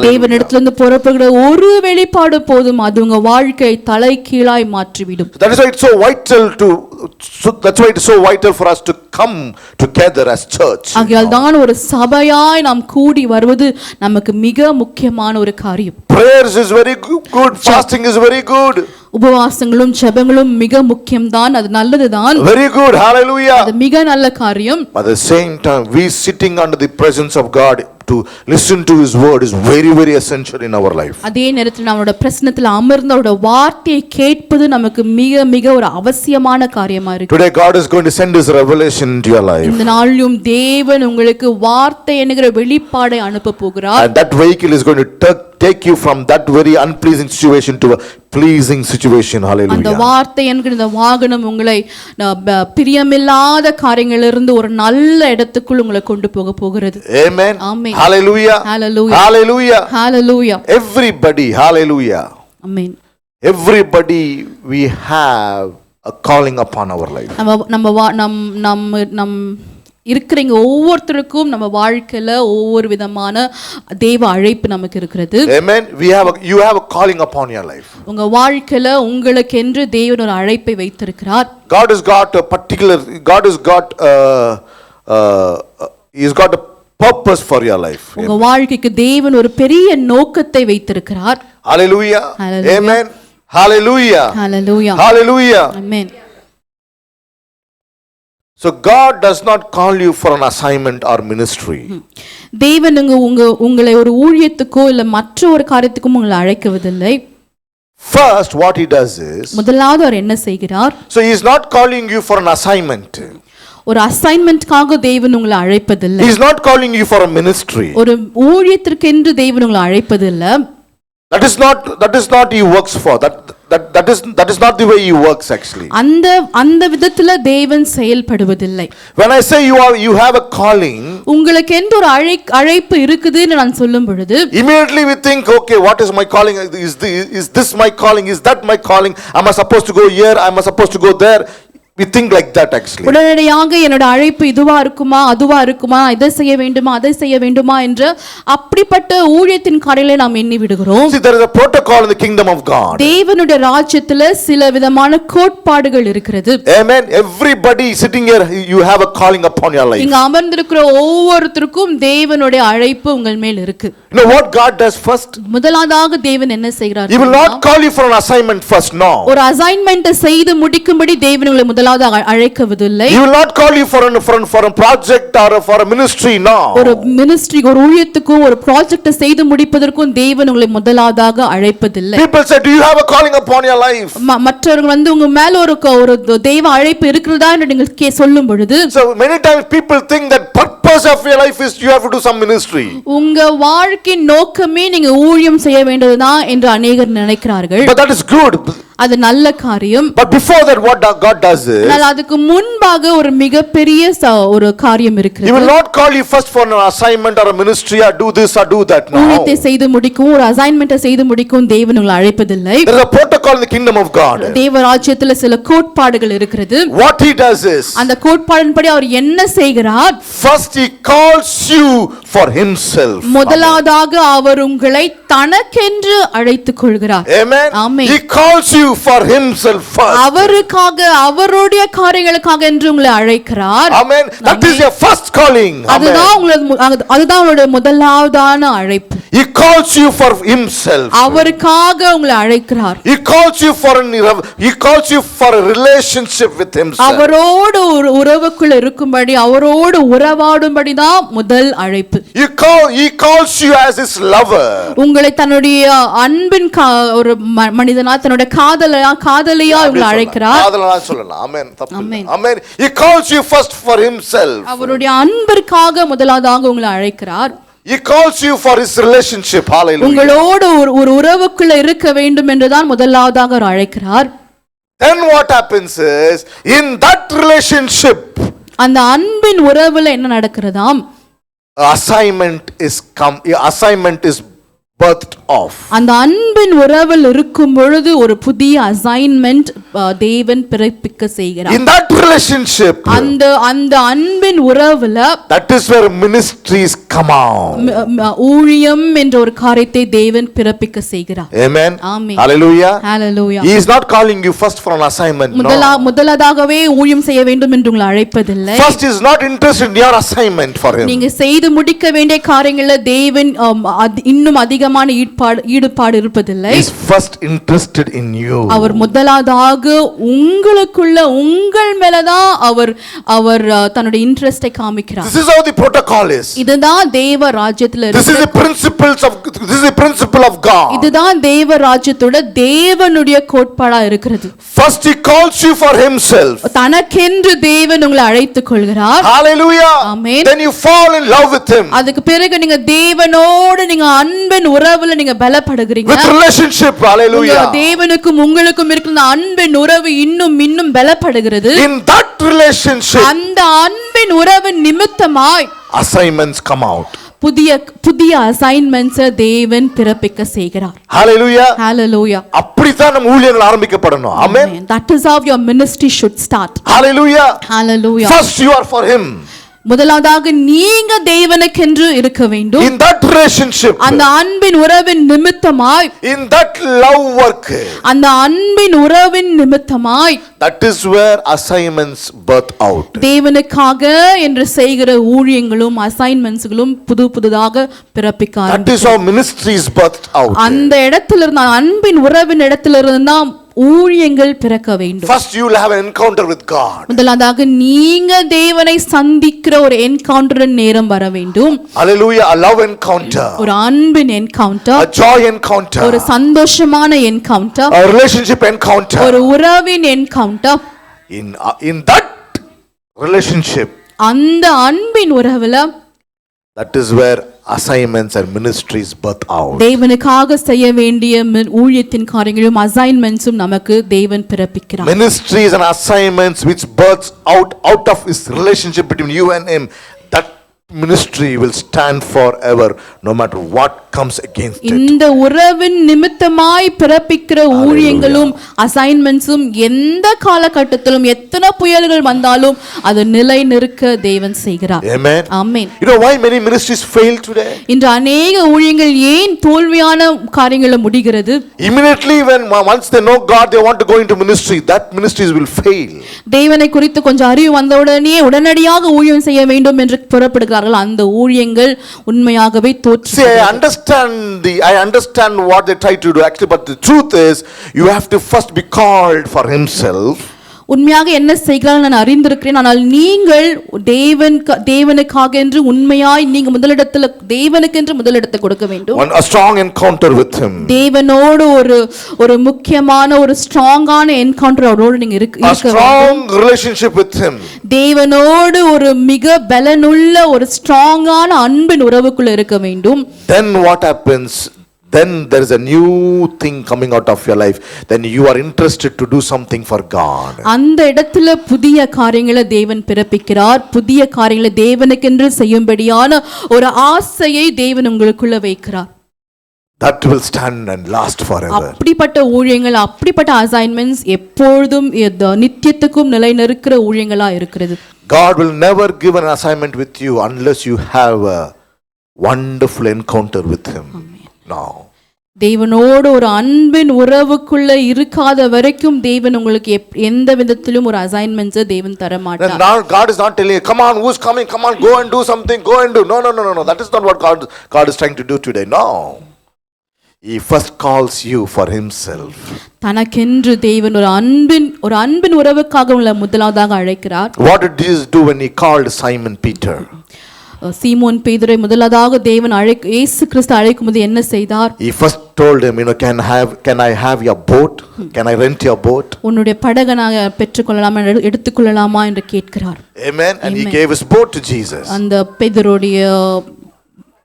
தேவனிடத்திலிருந்து புறப்படுகிற ஒரு வெளிப்பாடு போதும், அது உங்க வாழ்க்கையை தலைகீழாய் மாற்றிவிடும். That's why it's so vital for us to come together as church. ஆகையால் தான் ஒரு சபையாய் நாம் கூடி வருவது நமக்கு மிக முக்கியமான ஒரு காரியம். Prayers is very good. Fasting is very good. உபவாசங்களும் ஜெபங்களும் மிக முக்கியம்தான், அது நல்லதுதான். Very good. Hallelujah. அது மிக நல்ல காரியம். At the same time, we sitting under the presence of God to listen to His word is very, very essential in our life. அதே நேரத்தில் நம்மளோட பிரசன்னத்தில் அமர்ந்து அவருடைய வார்த்தையை கேட்பது நமக்கு மிக மிக ஒரு அவசியமான காரியமா இருக்கு. Today God is going to send His revelation into your life. இந்த நாளிலும் தேவன் உங்களுக்கு வார்த்தை என்கிற வெளிப்பாடை அனுப்ப போகிறார். And that vehicle is going to take you from that very unpleasing situation to a pleasing situation. Hallelujah. அந்த வார்த்தை என்கிற இந்த வாகனம் உங்களை பிரியமில்லாத காரியங்களிலிருந்து ஒரு நல்ல இடத்துக்குள் உங்களை கொண்டு போக போகிறது. Amen. Amen. Hallelujah. Hallelujah. Hallelujah. Hallelujah. Everybody, hallelujah. Amen. Everybody, we have a calling upon our life. நம்ம இருக்கிறீங்க ஒவ்வொருத்தருக்கும் நம்ம வாழ்க்கையில ஒவ்வொரு விதமான தேவ அழைப்பு நமக்கு இருக்கிறது. Amen. You have a calling upon your life. உங்க வாழ்க்கையில உங்களுக்கு என்று தேவன் ஒரு அழைப்பை வைத்திருக்கிறார். He's got a purpose for your life. உங்க வாழ்க்கைக்கு தேவன் ஒரு பெரிய நோக்கத்தை வைத்திருக்கிறார். Hallelujah. Amen. Hallelujah. Hallelujah. Hallelujah. Amen. So God does not call you for an assignment or ministry. தேவன் உங்களை ஒரு ஊழியத்துக்கோ இல்ல மற்ற ஒரு காரியத்துக்கும் உங்களை அழைக்குவதில்லை. First what he does is, முதலாவது அவர் என்ன செய்கிறார்? so he is not calling you for an assignment. ஒரு அசைன்மென்ட்காக தேவன் உங்களை அழைப்பதில்லை. He is not calling you for a ministry. ஒரு ஊழியத்திற்கென்று தேவன் உங்களை அழைப்பதில்லை. That is not he works for. That is not the way he works actually. அந்த விதத்துல தேவன் செயல்படுவதில்லை. When I say you have a calling, உங்களுக்கென்று ஒரு அழைப்பு இருக்குதுன்னு நான் சொல்லும் பொழுது, immediately we think, okay, what is my calling? Is this my calling? Is that my calling? Am I supposed to go here? Am I supposed to go there? We think like that actually. உடனடியாக என்னோட அழைப்பு இதுவா இருக்குமா அதுவா இருக்குமா, இதை செய்ய வேண்டுமா அதை செய்ய வேண்டுமா என்று அப்படிப்பட்ட ஊழியத்தின் காரியங்களை நாம் எண்ணி விடுகிறோம். See, there is a protocol in the kingdom of God. தேவனுடைய ராஜ்யத்துல சில விதமான கோட்பாடுகள் இருக்கிறது. Amen. Everybody sitting here, you have a calling upon your life. இங்க அமர்ந்திருக்கிற ஒவ்வொருத்தருக்கும் தேவனுடைய அழைப்பு உங்கள் மேல் இருக்கு. You know what God does first? முதலாவதாக தேவன் என்ன செய்கிறார்? He will not call you for an assignment first. No. ஒரு அசைன்மென்ட் செய்து முடிக்கும்படி தேவன் உங்களை முதலாவது அழைக்கவில்லை. He will not call you for a project or for a ministry. No. ஒரு மினிஸ்ட்ரி, ஒரு ஊழியத்துக்கும் ஒரு ப்ராஜெக்ட் செய்து முடிப்பதற்கும் தேவன் உங்களை முதலாவதாக அழைப்பதில்லை. People say, do you have a calling upon your life? மற்றவர்கள் உங்க மேல ஒரு தேவ அழைப்பு இருக்கிறதா என்று நீங்கள் சொல்லும் பொழுது, so many times people think that purpose of your life is you have to do some ministry. உங்க வாழ்க்கையின் நோக்கமே நீங்க ஊழியம் செய்ய வேண்டியதுதான் என்று அநேகர் நினைக்கிறார்கள். But that is good. அது நல்ல காரியம். But before that what God does is, அதுக்கு முன்பாக ஒரு மிகப்பெரிய ஒரு காரியம் இருக்கிறது. He will not call you first for an assignment or a ministry or do this or do that. No. ஊழியத்தை செய்து முடிக்கும், ஒரு அசைன்மென்ட் செய்து முடிக்கும் தேவன் உங்களை அழைப்பதில்லை. There is a protocol in the kingdom of God. தேவ ராஜ்யத்தில் சில கோட்பாடுகள் இருக்கிறது. What he does is, அந்த கோட்பாடின்படி அவர் என்ன செய்கிறார்? first he calls you for himself. முதலாவதாக அவர் உங்களை தனக்கென்று அழைத்துக் கொள்கிறார். Amen. Amen. He calls you for himself first. அவருக்காக அவருடைய காரியங்களுக்காக என்று உங்களை அழைக்கிறார். Amen. That is your first calling. அதுதான் உங்களுடைய முதலாவதான அழைப்பு. He calls you for himself. அவருக்காக உங்களை அழைக்கிறார். He calls you for a relationship with himself. அவரோடு ஒரு உறவுக்குள்ள இருக்கும்படி, அவரோடு உறவாடும்படி தான் முதல் அழைப்பு. He calls you as his lover. உங்களை தன்னுடைய அன்பின் ஒரு மனிதனா, தன்னுடைய காதலியா உங்களை அழைக்கிறார். காதலனா சொல்லலாம். ஆமென். ஆமென். ஆமென். He calls you first for himself. அவருடைய அன்பிற்காக முதலாவதாக உங்களை அழைக்கிறார். He calls you for his relationship. Hallelujah. உங்களோடு ஒரு உறவுக்குள்ள இருக்க வேண்டும் என்றுதான் முதலாவதாக அவர் அழைக்கிறார். Then what happens is, in that relationship, அந்த அன்பின் உறவுல என்ன நடக்கிறதாம்? assignment is birthed off. அந்த அன்பின் உறவில் இருக்கும் பொழுது ஒரு புதிய அசைன்மென்ட் தேவன் பிறப்பிக்க செய்கிறார். In that relationship, அந்த அன்பின் உறவுல, that is where ministries come out. ஊழியம் என்ற ஒரு காரியத்தை தேவன் பிறப்பிக்க செய்கிறார். Amen. Amen. Hallelujah. Hallelujah. He is not calling you first for an assignment. முதலாவதாகவே ஊழியம் செய்ய வேண்டும் என்று உங்களை அழைப்பதில்லை. First is not interested in your assignment for him. நீங்க செய்து முடிக்க வேண்டிய காரியங்கள்ல தேவன் இன்னும் அதிகமான ஈடுபாடு இருப்பதில்லை. He is first interested in you. அவர் முதலாவதாக உங்களுக்குள்ள, உங்கள் மேலதான் அவர் தன்னுடைய இன்ட்ரெஸ்டை காமிக்கிறார். This is how the protocol is. இதுதான் தேவ ராஜ்யத்துல This is the principle of God. இதுதான் தேவ ராஜ்யத்தோட தேவனுடைய கோட்பாடா இருக்கிறது. First he calls you for himself. தனக்கென்று தேவன் உங்களை அழைத்துக் கொள்கிறார். Hallelujah. Amen. Then you fall in love with him. அதுக்கு பிறகு நீங்க தேவனோடு நீங்க அன்பின் உறவுல நீங்க பலப்படுகிறீங்க. With relationship. Hallelujah. தேவனுக்கும் உங்களுக்கும் இருக்கிற அன்பின் உறவு இன்னும் பலப்படுகிறது. In that relationship, அந்த அன்பின் உறவு நிமித்தமாய் assignments come out. புதிய அசைன்மென்ட்ஸ் தேவன் பிறப்பிக்க செய்கிறார். Hallelujah. Hallelujah. அப்படிதான் நம்ம ஊழியங்கள் ஆரம்பிக்கப்படணும். Amen. That is how your ministry should start. Hallelujah. Hallelujah. First you are for him. முதலாவதாக நீங்க தேவனுக்கென்று இருக்க வேண்டும். In that relationship, அந்த அன்பின் உறவின் நிமித்தமாய், in that love work, அந்த அன்பின் உறவின் நிமித்தமாய், that is where assignments birth out. தேவனுக்காக என்று செய்கிற ஊழியங்களும் அசைன்மென்ட்ஸ்களும் புதுதாக பிறப்பிக்க That is how ministry is birthed out. அந்த இடத்திலிருந்து, அன்பின் உறவின் இடத்திலிருந்து தான் ஊழியங்கள் பிறக்க வேண்டும். First you will have an encounter with God. முதலாவதாக நீங்க தேவனை சந்திக்கிற ஒரு என்கவுண்டர் நேரம் வர வேண்டும். Hallelujah. A love encounter, ஒரு அன்பின் என்கவுண்டர், a joy encounter, ஒரு சந்தோஷமான என்கவுண்டர், a relationship encounter. ஒரு உறவின் என்கவுண்டர். In that relationship, அந்த அன்பின் உறவுல that is where assignments and ministries birth out. தேவனுக்காக செய்ய வேண்டிய ஊழியத்தின் காரியங்களும் அசைன்மெண்ட்ஸும் நமக்கு தேவன் பிறப்பிக்கிறார். Ministries and assignments which births out of his relationship between you and him, that ministry will stand forever no matter what comes against it. இந்த உறவின் நிமித்தமாய் பிறப்பிக்கிற ஊழியங்களும் அசைன்மெண்ட்ஸும் எந்த காலகட்டத்திலும் எத்தனை புயல்கள் வந்தாலும் அது நிலை நிற்க தேவன் செய்கிறார். Amen. Amen. You know why many ministries fail today? இன்று अनेक ஊழியங்கள் ஏன் தோல்வியான காரியங்களை முடிகிறது? Immediately when once they know God, they want to go into ministry, that ministries will fail. தேவனை குறித்து கொஞ்சம் அறிவு வந்தவுடனே உடனடியாக ஊழியம் செய்ய வேண்டும் என்று புறப்படுகிறார்கள். அந்த ஊழியங்கள் உண்மையாகவே தோற்று. I understand what they try to do actually, but the truth is you have to first be called for himself. உண்மையாக என்ன செய்கிறார்கள் நான் அறிந்திருக்கிறேன். ஆனால் நீங்கள் தேவனுக்காக என்று உண்மையாய் நீங்க முதலிடத்தில் தேவனுக்கு என்று முதலிடத்தை கொடுக்க வேண்டும். A strong encounter with him. தேவனோடு ஒரு முக்கியமான ஒரு ஸ்ட்ராங்கான என்கவுண்டர் அவரோடு நீங்க இருக்க வேண்டும். A strong relationship with him. தேவனோடு ஒரு மிக பலனுள்ள ஒரு ஸ்ட்ராங்கான அன்பின் உறவுக்குள்ள இருக்க வேண்டும். Then what happens? Then there is a new thing coming out of your life. Then you are interested to do something for God. அந்த இடத்துல புதிய காரியங்களை தேவன் பிறப்பிக்கிறார். புதிய காரியங்களை தேவனுக்கென்று செய்யும்படியான ஒரு ஆசையை தேவன் உங்களுக்குள்ள வைக்கிறார். That will stand and last forever. அப்படிப்பட்ட ஊழியங்கள், அப்படிப்பட்ட அசைன்மெண்ட்ஸ் எப்பொழுதும் நித்தியத்துக்கும் நிலை நிற்கிற ஊழியங்களா இருக்கிறது. God will never give an assignment with you unless you have a wonderful encounter with him. Now தேவனோடு ஒரு அன்பின் உறவுக்குள்ள இருக்காத வரைக்கும் தேவன் உங்களுக்கு எந்த விதத்திலும் ஒரு அசைன்மெண்ட்ஸ் தேவன் தர மாட்டார். Now God is not telling you, come on, who's coming, come on, go and do something, go and do. No, that is not what God is trying to do today. No, he first calls you for himself. தனக்கென்று தேவன் ஒரு அன்பின் உறவுக்காக உங்களை முதலாவதாக அழைக்கிறார். What did Jesus do when he called Simon Peter? சீமோன் பேதுரை முதலாவதாக தேவன் இயேசு கிறிஸ்து அழைக்கும்போது என்ன செய்தார்? He first told him, can I have your boat? Can I rent your boat? உன்னுடைய படகை நான் பெற்றுக்கொள்ளலாமா, எடுத்துக்கொள்ளலாமா என்று கேட்கிறார். Amen. And he gave his boat to Jesus. அந்த பேதுருடைய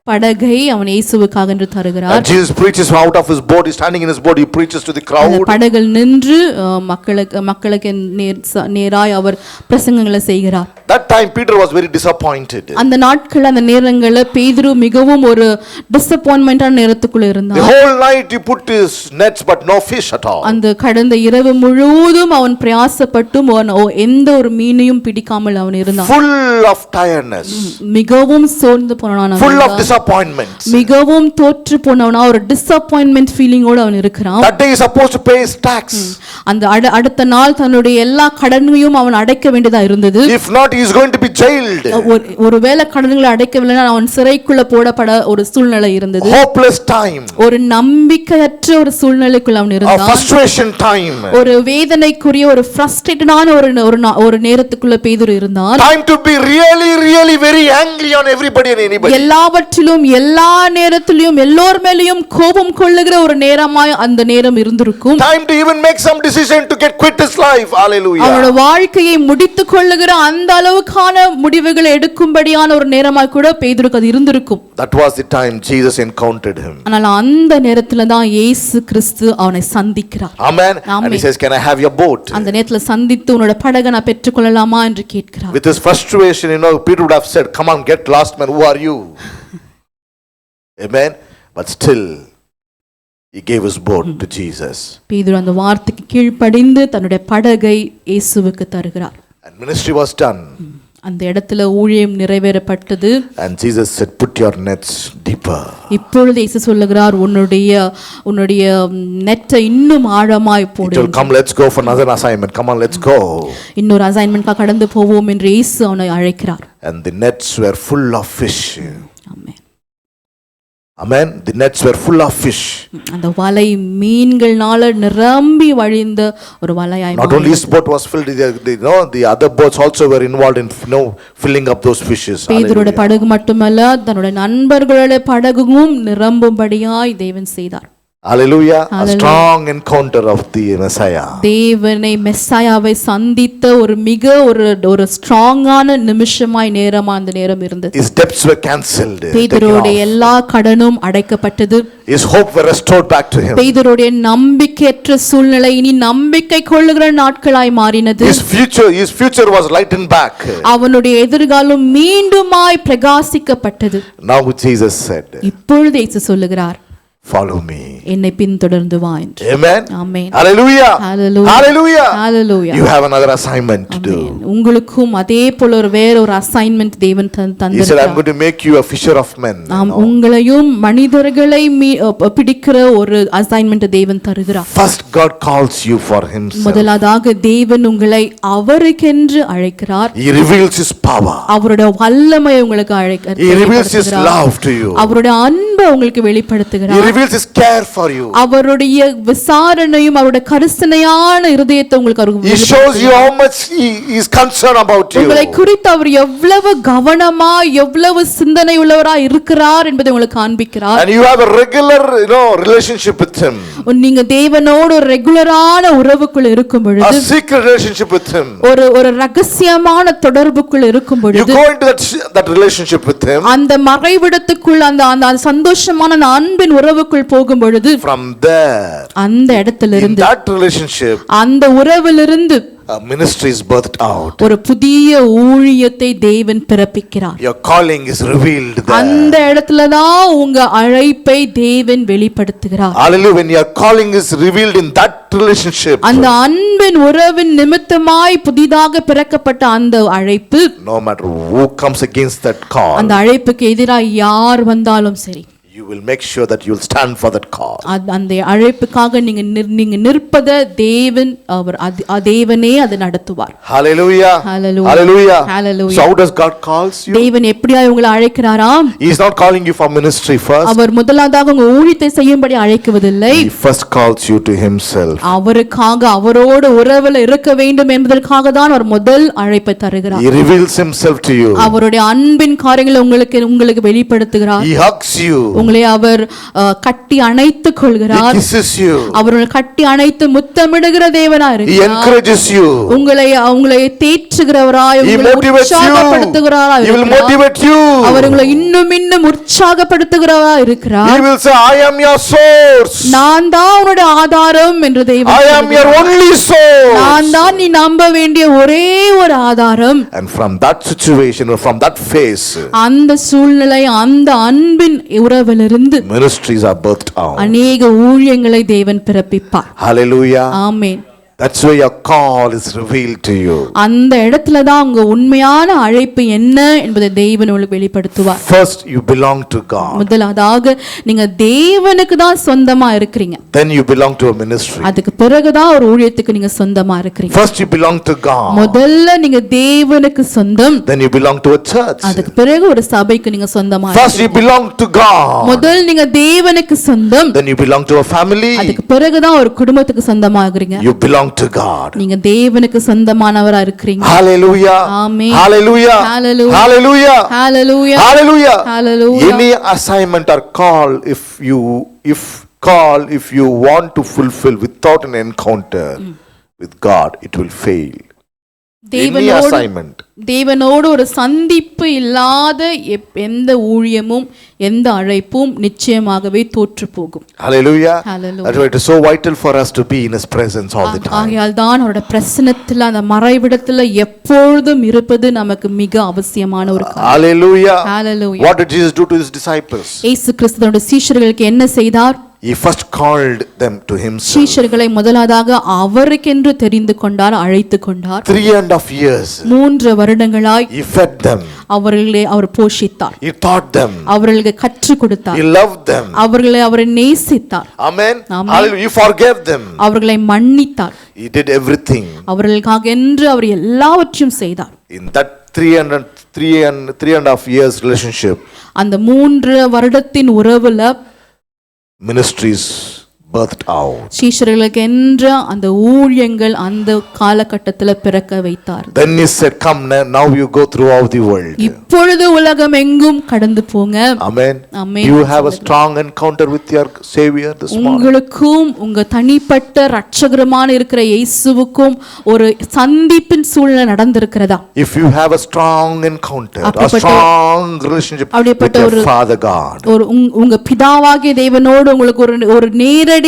படகை அவன் இயேசுவுக்காக என்று தருகிறார். And Jesus preaches out of his boat. He's standing in his boat. He preaches to the crowd. படகில் நின்று மக்களுக்கு நேராய் அவர் பிரசங்கங்களை செய்கிறார். That time Peter was very disappointed. அந்த நாட்கள் அந்த நேரங்களில் பேதுரு மிகவும் ஒரு டிசப்பாயின்ட்மென்ட்டான நேரத்துக்குள்ள இருந்தார். The whole night he put his nets but no fish at all. அந்த கடந்த இரவு முழுவதும் அவன் பிரயாசப்பட்டும் எந்த ஒரு மீனையும் பிடிக்காமல் அவன் இருந்தான். Full of tiredness. மிகவும் சோர்ந்து போனான். Full of disappointments. மிகவும் தோற்று போனவனா ஒரு டிசப்பாயின்ட்மென்ட் ஃபீலிங்கோட அவன் இருக்கிறான். That day he is supposed to pay his tax. அந்த அடுத்த நாள் தன்னுடைய எல்லா கடன்களையும் அவன் அடைக்க வேண்டியதா இருந்தது. If not, he is going to be jailed. ஒருவேளை கடன்களை அடைக்கவில்லைனா அவன் சிறைக்குள்ள போடப்பட ஒரு சூழ்நிலை இருந்தது. Hopeless time. ஒரு நம்பிக்கையற்ற ஒரு சூழ்நிலைக்குள்ள அவன் இருந்தான். A frustration time. ஒரு வேதனைக்குரிய ஒரு ஃப்ரஸ்ட்ரேட்டடான ஒரு நேரத்துக்குள்ள பேதுரு இருந்தான். Time to be really very angry on everybody and anybody. எல்லாவற்றிலும் எல்லா நேரத்திலும் எல்லோர் மேலயும் கோபம் கொள்ளுகிற ஒரு நேரமாய் அந்த நேரம் இருந்திருக்கும். Time to even make some decision to get quit his life. Hallelujah. அவனோட வாழ்க்கையை முடித்துக் கொள்ளுகிற அந்த அளவுக்கான முடிவுகளை எடுக்கும்படியான ஒரு நேரமாய் கூட பேதுருக்கு அது இருந்திருக்கும். That was the time Jesus encountered him. ஆனால் அந்த நேரத்துல தான் இயேசு கிறிஸ்து அவனை சந்திக்கிறார். Amen. And he says, can I have your boat? அந்த நேரத்துல சந்தித்து உன்னோட படகை நான் பெற்றுக்கொள்ளலாமா என்று கேட்கிறார். With his frustration, Peter would have said, come on, get lost, man, who are you? Amen. But still he gave his boat to Jesus. பேதுரு அந்த வார்த்தைக்கு கீழ்ப்படிந்து தன்னுடைய படகை இயேசுவுக்கு தருகிறார். And ministry was done. அந்த இடத்துல ஊழியம் நிறைவேறப்பட்டது. And Jesus said, put your nets deeper. இப்பொழுது இயேசு சொல்லுகிறார், உன்னுடைய நெட்டை இன்னும் ஆழமாய் போடு. He told, come, let's go for another assignment. Come on, let's go. இன்னொரு அசைன்மென்ட்காக கடந்து போவோம் என்று இயேசு அவனை அழைக்கிறார். And the nets were full of fish. Amen. Amen. The nets were full of fish. அந்த வலை மீன்கள்னால நிரம்பி வழிந்த ஒரு வலையாய் Not only his boat was filled, the other boats also were involved in filling up those fishes. பேதுருடைய படகு மட்டுமல்ல, தன்னுடைய நண்பர்களுடைய படகும் நிரம்பும்படியாய் தேவன் செய்தார். Hallelujah. A strong encounter of the Messiah. தேவனை மெஸ்ஸாயாவை சந்தித்த ஒரு மிக ஒரு ஸ்ட்ராங்கான நிமிஷமாய் நேரமா அந்த நேரம் இருந்தது. His debts were cancelled. பேதுருடைய எல்லா கடனும் அடைக்கப்பட்டது. His hope were restored back to him. பேதுருடைய நம்பிக்கையற்ற சூழ்நிலை இனி நம்பிக்கை கொள்ளுகிற நாட்களாய் மாறினது. His future was lightened back. அவனுடைய எதிர்காலம் மீண்டுமாய் பிரகாசிக்கப்பட்டது. Now Jesus said, இப்பொழுது இயேசு சொல்லுகிறார், follow me. என்னை பின்தொடர்ந்து வா என்று. Amen. Amen. Hallelujah. Hallelujah. Hallelujah. Hallelujah. You have another assignment to do. உங்களுக்கும் அதே போல வேற ஒரு அசைன்மென்ட் தேவன் He said, தந்திருக்கிறார். I'm going to make you a fisher of men. உங்களையும் மனிதர்களை பிடிக்கிற ஒரு அசைன்மென்ட் தேவன் தருகிறார். First, God calls you for himself. முதலாவதாக தேவன் உங்களை அவருக்கென்று அழைக்கிறார். He reveals his power. அவருடைய வல்லமையை உங்களுக்கு அழைக்கிறார். He reveals his love to you. அவருடைய அன்பை உங்களுக்கு வெளிப்படுத்துகிறார். He reveals his care for you. அவருடைய விசாரணையும் அவருடைய கரிசனையான இருதயத்தை உங்களுக்கு He shows you how much he is concerned about you. உங்களை குறித்து அவர் எவ்வளவு கவனமா எவ்வளவு சிந்தனை உள்ளவராய் இருக்கிறார் என்பதை உங்களுக்கு காண்பிக்கிறார். And you have a regular relationship with him. நீங்க தேவனோடு ஒரு ரெகுலரான உறவுக்குள் இருக்கும் பொழுது, A secret relationship with him. ஒரு ரகசியமான தொடர்புக்குள் இருக்கும் பொழுது, You go into that relationship with him. அந்த மறைவிடத்துக்குள் அந்த சந்தோஷமான அந்த அன்பின் உறவுக்குள் போகும் பொழுது, From there, அந்த இடத்திலிருந்து, in that relationship, அந்த உறவிலிருந்து a ministry is birthed out. ஒரு புதிய ஊழியத்தை தேவன் பிறப்பிக்கிறார். Your calling is revealed there. அந்த இடத்துல தான் உங்க அழைப்பை தேவன் வெளிப்படுத்துகிறார். Hallelujah. When your calling is revealed in that relationship, அந்த அன்பின் உறவின் நிமித்தமாய் புதிதாக பிறக்கப்பட்ட அந்த அழைப்பு, no matter who comes against that call, அந்த அழைப்புக்கு எதிராக யார் வந்தாலும் சரி, you will make sure that you will stand for that call. அந்த அழைப்புக்காக நீங்க நிற்பத தேவன் தேவனே அதை நடத்துவார். Hallelujah. Hallelujah. Hallelujah. Hallelujah. So how does God calls you? தேவன் எப்படியா உங்களை அழைக்கிறாராம்? He is not calling you for ministry first. அவர் முதலாவதாக உங்க ஊழியத்தை செய்யும்படி அழைக்குவதில்லை. He first calls you to himself. அவருக்காக அவரோடு உறவுல இருக்க வேண்டும் என்பதற்காக தான் அவர் முதல் அழைப்பை தருகிறார். He reveals himself to you. அவருடைய அன்பின் காரியங்களை உங்களுக்கு வெளிப்படுத்துகிறார். He hugs you. உங்களை அவர் கட்டி அணைத்துக் கொள்கிறார். He kisses you. அவர் கட்டி அணைத்து முத்தமிடுகிற தேவனா He இருக்கிறார். encourages you. உங்களை தேற்றுகிறவராய், உங்களை உற்சாகப்படுத்துகிறவராய் He will இருக்கிறார். motivate you. அவர் உங்களை இன்னும் உற்சாகப்படுத்துகிறவராய் இருக்கிறார். He will say, I am your source. நான் தான் உன்னுடைய ஆதாரம் என்று தேவன் I am your only source. நான் தான் நீ நம்ப வேண்டிய ஒரே ஒரு ஆதாரம். And from that situation or from that phase, அந்த சூழ்நிலை, அந்த அன்பின் உறவிலிருந்து ministries are birthed out. அநேக ஊழியங்களை தேவன் பிறப்பிப்பார். Hallelujah. Amen. That's why your call is revealed to you. அந்த இடத்துல தான் உங்க உண்மையான அழைப்பு என்ன என்பதை தேவன் உங்களுக்கு வெளிப்படுத்துவார். First you belong to God. முதலாவதாக நீங்க தேவனுக்கு தான் சொந்தமா இருக்கிறீங்க. Then you belong to a ministry. அதுக்கு பிறகு தான் ஒரு ஊழியத்துக்கு நீங்க சொந்தமா இருக்கிறீங்க. First you belong to God. முதல்ல நீங்க தேவனுக்கு சொந்தம். Then you belong to a church. அதுக்கு பிறகு ஒரு சபைக்கு நீங்க சொந்தமா First you belong to God. முதல் நீங்க தேவனுக்கு சொந்தம். Then you belong to a family. அதுக்கு பிறகு தான் ஒரு குடும்பத்துக்கு சொந்தமாகறீங்க. You belong to God. நீங்க தேவனுக்கு சொந்தமானவரா இருக்கிறீங்க. Hallelujah. Amen. Hallelujah. Hallelujah. Hallelujah. Hallelujah. Hallelujah. Hallelujah. Any assignment or call if you want to fulfill without an encounter with God, it will fail. Any assignment. தேவனோடு ஒரு சந்திப்பு இல்லாத எந்த ஊழியமும் எந்த அழைப்பும் நிச்சயமாகவே தோற்று போகும். Hallelujah. Hallelujah. That's why it is so vital for us to be in his presence all the time. ஆகையால் தான் அவருடைய பிரசன்னத்துல, அந்த மறைவிடத்துல எப்பொழுதும் இருப்பது நமக்கு மிக அவசியமான ஒரு காரியம். Hallelujah. Hallelujah. What did Jesus do to his disciples? இயேசு கிறிஸ்து தன்னுடைய சீஷர்களுக்கு என்ன செய்தார்? He first called them to himself. சீஷர்களை முதலாவதாக அவருக்கென்று தெரிந்து கொண்டார், அழைத்து கொண்டார். 3.5 years. 3 வருடங்களாய் He fed them. Our போஷித்தார். He taught them. அவர்களுக்கு கற்றுக் கொடுத்தார். He loved them. அவரை நேசித்தார். Amen. Amen. Hallelujah. He forgave them. அவர்களை மன்னித்தார். He did everything. அவர்களுக்காக என்று அவர் எல்லாவற்றையும் செய்தார். In that 3.5 3.5 years relationship, அந்த 3 வருடத்தின் உறவுல ministries birthed out. சீஷர்களுக்கு என்ற அந்த ஊழியங்கள் அந்த காலகட்டத்தில் பிறக்க வைத்தார். Then he said, come now you go throughout the world. இப்பொழுது உலகம் எங்கும் கடந்து போங்க. Amen. Amen. You have a strong encounter with your savior this morning. உங்களுக்கும் உங்க தனிப்பட்ட இரட்சகருமான இருக்கிற இயேசுவுக்கும் ஒரு சந்திப்பின் சூழ்நிலை நடந்திருக்கிறதா? If you have a strong encounter, a strong relationship with your Father God, ஒரு உங்க பிதாவாகிய தேவனோடு உங்களுக்கு ஒரு நேரடியான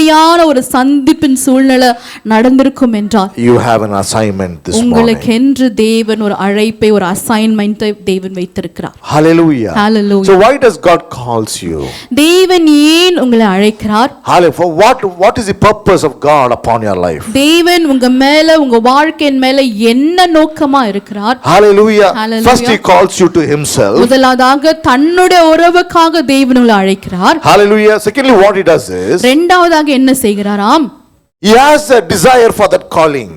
ஒரு சந்திப்பின் சூழ்நிலை நடந்திருக்கும் என்றால், you have an assignment this morning. உங்களுக்கு என்று தேவன் ஒரு அழைப்பை, ஒரு அசைன்மென்ட்டை தேவன் வைத்திருக்கிறார். Hallelujah. Hallelujah. So why does God calls you? தேவன் ஏன் உங்களை அழைக்கிறார்? Hallelujah. For what is the purpose of God upon your life? தேவன் உங்க மேல, உங்க வாழ்க்கையின் மேல என்ன நோக்கமா இருக்கிறார்? Hallelujah. Hallelujah. First he calls you to himself. முதலாவதாக தன்னுடைய உறவுக்காக தேவன் உங்களை அழைக்கிறார். Hallelujah. Secondly, what he does is, இரண்டாவதாக என்ன செய்கிறாராம்? he has a desire for that calling.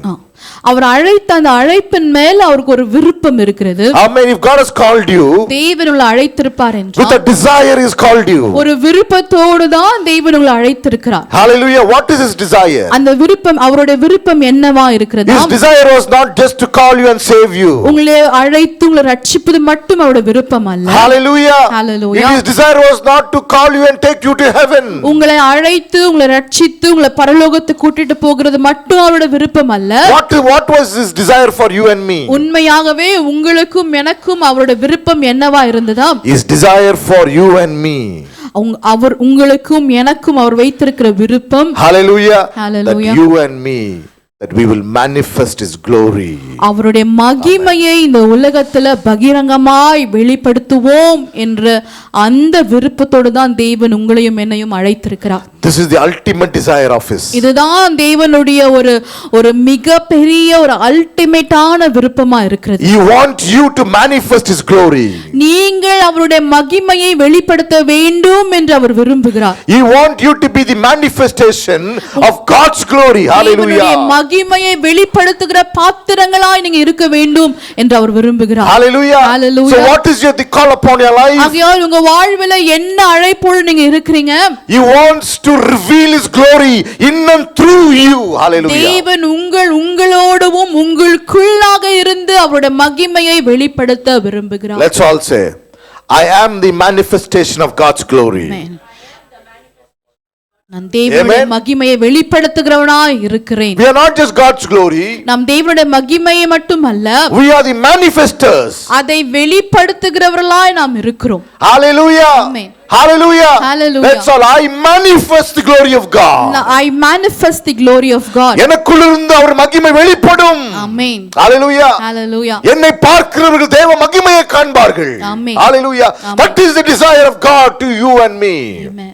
அவர் அழைத்த அந்த அழைப்பின் மேல் அவருக்கு ஒரு விருப்பம் இருக்கிறது. Amen. If God has called you, தேவன் உங்களை அழைத்திருப்பார் என்றால், with a desire he has called you. ஒரு விருப்பத்தோடு தான் தேவன் உங்களை அழைத்திருக்கிறார். Hallelujah. What is his desire? அந்த விருப்பம், அவருடைய விருப்பம் என்னவா இருக்கிறது? His desire was not just to call you and save you. உங்களை அழைத்து உங்களை ரட்சிப்பது மட்டும் அவருடைய விருப்பம் அல்ல. Hallelujah. Hallelujah. His desire was not to call you and take you to heaven. உங்களை அழைத்து உங்களை ரட்சித்து உங்களை பரலோகத்துக்கு கூட்டிட்டு போகிறது மட்டும் அவருடைய விருப்பம் அல்ல. What was his desire for you and me? உண்மையாகவே உங்களுக்கும் எனக்கும் அவருடைய விருப்பம் என்னவா இருந்ததா? His desire for you and me. அவர் உங்களுக்கும் எனக்கும் அவர் வைத்திருக்கிற விருப்பம், hallelujah, hallelujah, that you and me, that we will manifest his glory. அவருடைய மகிமையை இந்த உலகத்துல பகிரங்கமாய் வெளிப்படுத்துவோம் என்ற அந்த விருப்பத்தோடு தான் தேவன் உங்களையும் என்னையும் அழைத்திருக்கிறார். This is the ultimate desire of his. இதுதான் தேவனுடைய ஒரு மிகப்பெரிய ஒரு அல்டிமேட்டான விருப்பமா இருக்கிறது. He wants you to manifest his glory. நீங்கள் அவருடைய மகிமையை வெளிப்படுத்த வேண்டும் என்று அவர் விரும்புகிறார். He wants you to be the manifestation of God's glory. Hallelujah. மகிமையை வெளிப்படுத்துகிற பாத்திரங்களாய் நீங்க இருக்க வேண்டும் என்று அவர் விரும்புகிறார். Hallelujah. Hallelujah. So what is the call upon your life? ஆகையால் உங்க வாழ்வில என்ன அழைப்போடு நீங்க இருக்கிறீங்க? He wants to reveal his glory in and through you. Hallelujah. தேவன் உங்களோடவும் உங்களுக்குள்ளாக இருந்து அவருடைய மகிமையை வெளிப்படுத்த விரும்புகிறார். Let's all say, I am the manifestation of God's glory. Amen. நான் தேவனுடைய மகிமையை வெளிப்படுத்துகிறவனாய் இருக்கிறேன். We are not just God's glory. நாம் தேவனுடைய மகிமையை மட்டுமல்ல, we are the manifestors. அதை வெளிப்படுத்துகிறவர்களாய் நாம் இருக்கிறோம். Hallelujah. Amen. Hallelujah. Hallelujah. That's all. I manifest the glory of God. I manifest the glory of God. எனக்குள்ளிருந்து அவர் மகிமை வெளிப்படும். Amen. Hallelujah. Hallelujah. என்னை பார்க்கிறவர்கள் தேவ மகிமையை காண்பார்கள். Amen. Hallelujah. That is the desire of God to you and me. Amen.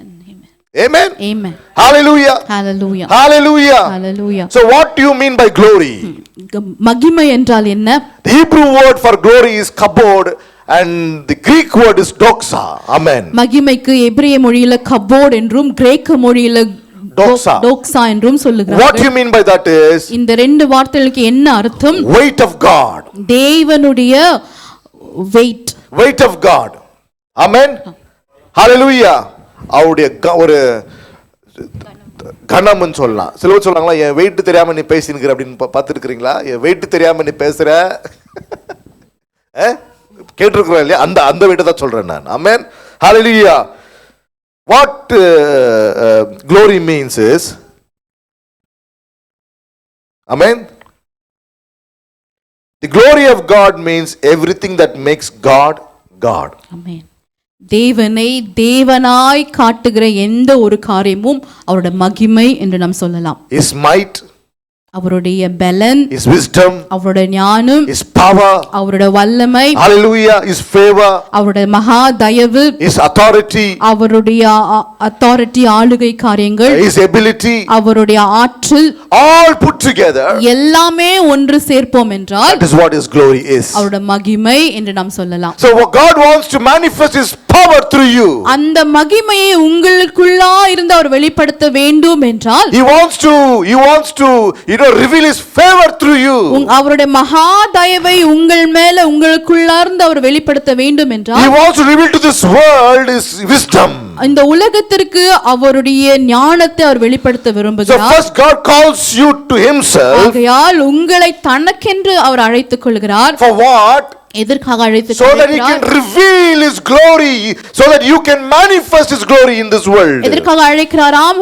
Amen. Amen. Hallelujah. Hallelujah. Hallelujah. Hallelujah. So what do you mean by glory? மகிமை என்றால் என்ன? The Hebrew word for glory is kabod and the Greek word is doxa. Amen. மகிமைக்கு எபிரேய மொழியில Cabot என்றும் கிரேக்க மொழியில doxa என்றும் சொல்லுகிறார்கள். What you mean by that is, இந்த ரெண்டு வார்த்தைகளுக்கு என்ன அர்த்தம்? weight of God. தேவனுடைய weight of God. Amen. Hallelujah. அவருடைய ஒரு கணம்னு சொல்லலாம். சிலர் சொல்றாங்களா, என் வெயிட் தெரியாம நீ பேசினுக்கிற அப்படின்னு பார்த்துருக்கிறீங்களா? என் வெயிட் தெரியாம நீ பேசுற கேட்டிருக்கிறோம் இல்லையா? அந்த வெயிட்டை தான் சொல்றேன் நான். ஆமென். ஹல்லேலூயா. What glory means is, amen, the glory of God means everything that makes God God. Amen. தேவனை தேவனாய் காட்டுகிற எந்த ஒரு காரியமும் அவருடைய மகிமை என்று நாம் சொல்லலாம். His might, அவருடைய பலன், his wisdom, அவருடைய ஞானம், his power, அவருடைய வல்லமை, hallelujah, his favor, அவருடைய மகா தயவு, his authority, அவருடைய authority ஆளுகை காரியங்கள், his ability, அவருடைய ஆற்றல், all put together, எல்லாமே ஒன்று சேர்ப்போம் என்றால் that is what his glory is. அவருடைய மகிமை என்று நாம் சொல்லலாம். So God wants to manifest his power through you. அந்த மகிமையை உங்களுக்குள்ளா இருந்து அவர் வெளிப்படுத்த வேண்டும் என்றால் he wants to reveal his favor through you. அவருடைய மகா தயவை உங்கள் மேல உங்களுக்குள்ளார்ந்து அவர் வெளிப்படுத்த வேண்டும் என்றால் He wants to reveal to this world his wisdom. இந்த உலகத்திற்கு அவருடைய ஞானத்தை அவர் வெளிப்படுத்த So விரும்புகிறார். first God calls you to himself. ஆகையால் உங்களை தனக்கென்று அவர் அழைத்துக் கொள்கிறார். For what? எதற்காக அழைத்துக் So that he கொள்கிறார்? can reveal his glory, so that you can manifest his glory in this world. எதற்காக அழைக்கிறாராம்?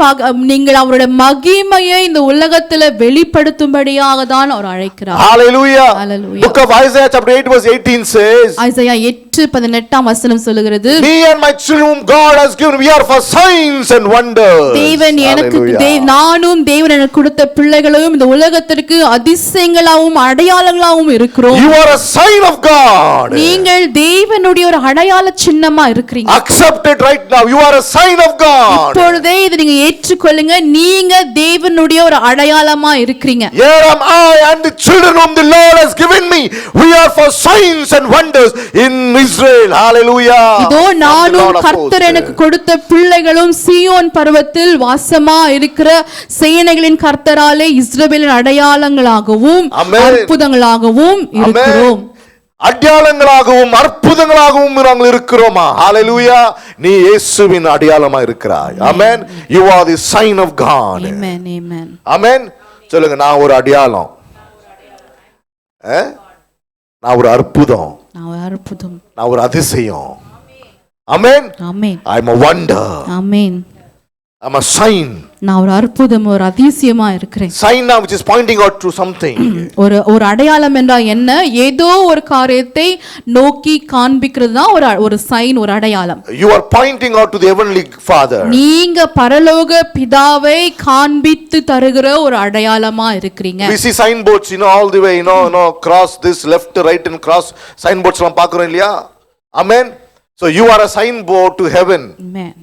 நீங்கள் அவருடைய மகிமையை இந்த உலகத்தில் வெளிப்படுத்தும்படியாக தான் அவர் அழைக்கிறார். Hallelujah. Hallelujah. Book of Isaiah chapter 8 verse 18 says, Isaiah 8:18 வசனம் சொல்லுகிறது, me and my children whom God has given, we are for signs and wonders. தேவன் எனக்கு Hallelujah. நானும் தேவன் எனக்கு கொடுத்த பிள்ளைகளும் இந்த உலகத்திற்கு அதிசயங்களாகவும் அடையாளங்களாகவும் இருக்கிறோம். You are a sign of God. நீங்கள் தேவனுடைய ஒரு அடையாள சின்னமா இருக்கிறீங்க. Accept it right now. You are a sign of God. இப்பொழுதே இதை நீங்க ஏற்றுக்கொள்ளுங்க. நீங்க தேவனுடைய ஒரு அடையாளமா இருக்கிறீங்க. Here am I and the children whom the Lord has given me. We are for signs and wonders in Israel. Hallelujah. இதோ நானும் கர்த்தர் எனக்கு கொடுத்த பிள்ளைகளும் சீயோன் பர்வத்தில் வாசமா இருக்கிற சேனைகளின் கர்த்தராலே இஸ்ரவேலின் அடையாளங்களாகவும் அற்புதங்களாகவும் இருக்கிறோம். அடையாளங்களாகவும் அற்புதங்களாகவும் நாங்கள் இருக்கிறோமா? ஹalleluya. நீ இயேசுவின் அடையாளமா இருக்கிறாய். ஆமென். You are the sign of God. Amen. Amen. ஆமென். சொல்லுங்க, நான் ஒரு அடையாளம், நான் ஒரு அற்புதம், நான் ஒரு அதிசயம். ஆமென். ஆமென். I am a wonder. Amen. I am a sign. நான் ஒரு அற்புதம், ஒரு அதிசயமா இருக்கிறேன். Sign now which is pointing out to something. ஒரு அடையாளம் என்றால் என்ன? ஏதோ ஒரு காரியத்தை நோக்கி காண்பிக்கிறது தான் ஒரு சைன், ஒரு அடையாளம். You are pointing out to the heavenly Father. நீங்க பரலோக பிதாவை காண்பித்து தருகிற ஒரு அடையாளமா இருக்கிறீங்க. We see signboards, all the way, cross this, left, right, and cross signboards எல்லாம் பார்க்கிறோம் இல்லையா? Amen. So you are a signboard to heaven. Amen.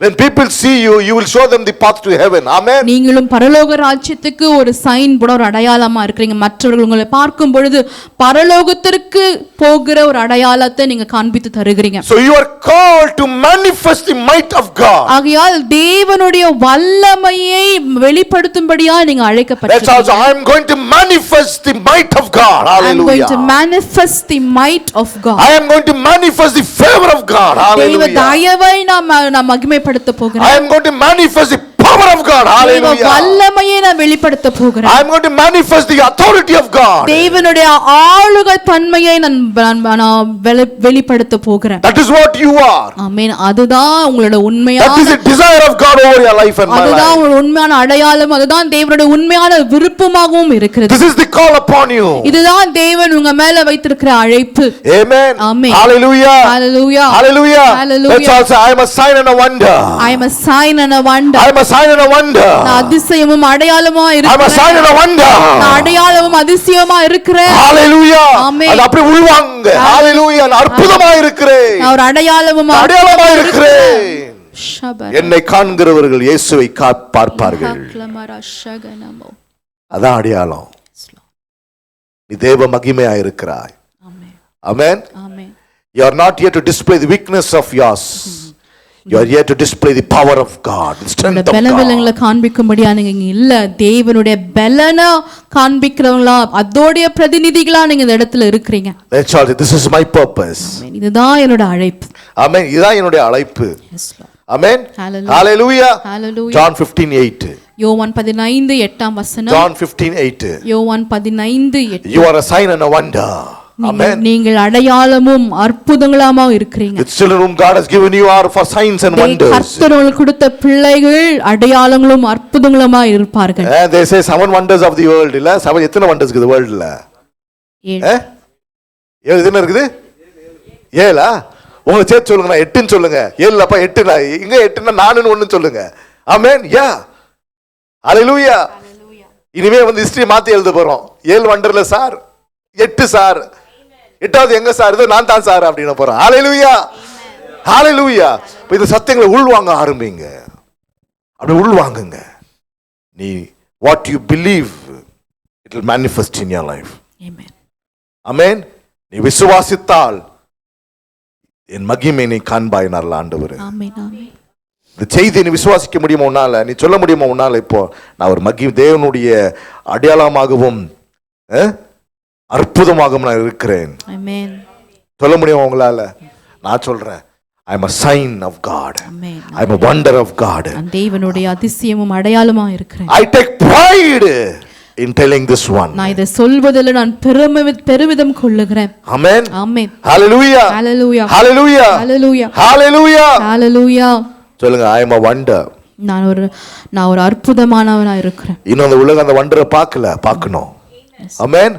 When people see you, you will show them the path to heaven. Amen. நீங்களும் பரலோக ராஜ்யத்துக்கு ஒரு sign போட ஒரு அடையாளமா இருக்கீங்க. மற்றவர்கள் உங்களை பார்க்கும் பொழுது பரலோகத்திற்கு போகிற ஒரு அடையாளத்தை நீங்க காண்பித்து தருகிறீங்க. So you are called to manifest the might of God. ஆகையால் தேவனுடைய வல்லமையை வெளிப்படுத்தும்படியா நீங்க அழைக்கப்பட்டிருக்கீங்க. That's also I am going to manifest the might of God. Hallelujah. I am going to manifest the might of God. I am going to manifest the favor of God. Hallelujah. தேவ தயவை நான் மகிமைப்படுத்த போகிறேன். I am going to manifest the power of God. Hallelujah. வல்லமையை நான் வெளிப்படுத்த போகிறேன். I am going to manifest the authority of God. தேவனுடைய ஆளுகை தன்மையை நான் வெளிப்படுத்த போகிறேன். That is what you are. ஆமென். அதுதான் உங்களுடைய உண்மையான, that is the desire of God over your life and my life. அதுதான் உங்களுடைய உண்மையான அடையாளம், அதுதான் தேவனுடைய உண்மையான விருப்பமாகவும் இருக்கிறது. This is the call upon you. இதுதான் தேவன் உங்க மேல வைத்திருக்கிற அழைப்பு. Amen. Amen. Hallelujah. Hallelujah. Hallelujah. Hallelujah. Let's also I am a sign and a wonder. I am a sign and a wonder. I am a sign and a wonder. நான் அதிசயமும் அடையாளமா இருக்கிறேன். I am a sign and a wonder. நான் அடையாளமும் அதிசயமா இருக்கிறேன். Hallelujah. Amen. அது அப்படியே உள்வாங்க. Hallelujah. நான் அற்புதமா இருக்கிறேன். நான் ஒரு அடையாளமா இருக்கிறேன். என்னை காண்கிறவர்கள் இயேசுவை பார்ப்பார்கள். அதான் அடையாளம். நீ தேவ மகிமையா இருக்கிறாய். Amen. Amen. You are not here to display the weakness of yours. You are here to display the power of God, the strength of God. பலவீனங்களை காண்பிக்கும்படியா நீங்க இல்ல, தேவனுடைய பலனை காண்பிக்கிறவங்களா, அதோடைய பிரதிநிதிகளா நீங்க இந்த இடத்துல இருக்கிறீங்க. That's all. This is my purpose. Amen. இதுதான் என்னோட அழைப்பு. Amen. இதுதான் என்னுடைய அழைப்பு. Yes, Lord. Amen. Hallelujah. Hallelujah. John 15:8. யோவான் 15:8 வசனம். John 15:8. யோவான் 15:8. You are a sign and a wonder. Amen. நீங்கள் அடையாளமும் அற்புதங்களாமா இருக்கிறீங்க. The children whom God has given you are for signs and wonders. கர்த்தர் உங்களுக்கு கொடுத்த பிள்ளைகள் அடையாளங்களும் அற்புதங்களுமா இருப்பார்கள். They say 7 wonders of the world. இல்ல 7 எத்தனை wonders இருக்குது வேர்ல்ட்ல? 7 எத்தனை இருக்குது? 7ஆ? உங்க சேர்த்து சொல்லுங்க. நான் 8ன்னு சொல்லுங்க. 7 அப்ப 8னா இங்க 8னா 4ன்னு ஒன்னு சொல்லுங்க. ஆமென். யா. ஹalleluya. இனிமே ஹிஸ்டரி மாத்தி எழுத போறோம். 7 வண்டர்ல சார், 8 சார், 8வது எங்க சார்? இது நான் தான் சார் அப்படின போறோம். ஹalleluya. ஹalleluya. இந்த சத்தியங்களை உள்வாங்க ஆரம்பிங்க. அப்படி உள்வாங்குங்க. நீ what you believe it will manifest in your life. Amen. Amen. நீ விசுவாசித்தால் என் மகிமை நீ காண்பாய் ஆண்டவரே. ஆமென். ஆமென். இந்த செய்தியை நீ விசுவாசிக்க முடியுமா உன்னால? நீ சொல்ல முடியுமா உன்னால? இப்போ நான் ஒரு தேவனுடைய அடையாளமாகவும் அற்புதமாகவும் நான் இருக்கிறேன். சொல்ல முடியுமா உங்களால? நான் சொல்றேன், I am a sign of God. I am a wonder of God. தேவனுடைய அதிசயமும் அடையாளமா இருக்கிறேன். I take pride in telling this one. நான் இதை சொல்வதில் நான் பெருமிதம் கொள்ளுகிறேன். Amen. Amen. Hallelujah. Hallelujah. Hallelujah. Hallelujah. Hallelujah. Hallelujah. சொல்லுங்க, I am a wonder. நான் ஒரு அற்புதமானவனா இருக்கிறேன். இன்னும் அந்த உலகம் அந்த வண்டரை பார்க்கணும். ஆமென்.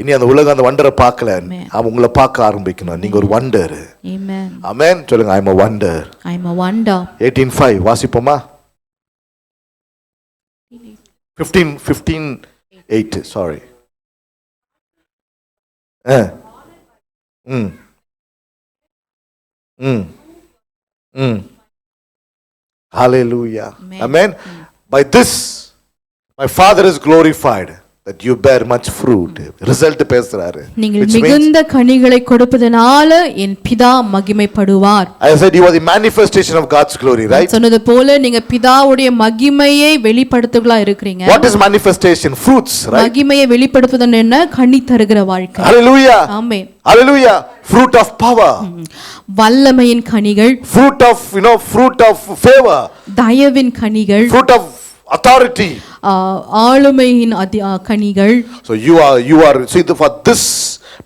இனி அந்த உலகம் அந்த வண்டரை பார்க்கல, அவன் உங்களை பார்க்க ஆரம்பிக்கணும். நீங்க ஒரு வண்டர். ஆமென். ஆமென். சொல்லுங்க, I am a wonder. I am a wonder. 18:5 வாசிப்போமா? 15:8 sorry. Hallelujah. Amen. By this my Father is glorified, that you bear much fruit. Result பேசுறாரு. நீங்கள் மிகுந்த கனிகளை கொடுப்பதனால என் பிதா மகிமைப்படுவார். I said you are the manifestation of God's glory, right? சொன்னது போல நீங்க பிதாவுடைய மகிமையை வெளிப்படுத்துகளா இருக்கீங்க. What is manifestation? Fruits, right? மகிமையை வெளிப்படுத்துவது என்ன? கனி தருகிற வாழ்க்கை. Hallelujah. Amen. Hallelujah. Fruit of power. வல்லமையின் கனிகள். Fruit of, fruit of favor. தயவின் கனிகள். Fruit of authority. ஆளுமையின் கனிகள். So you are see, for this,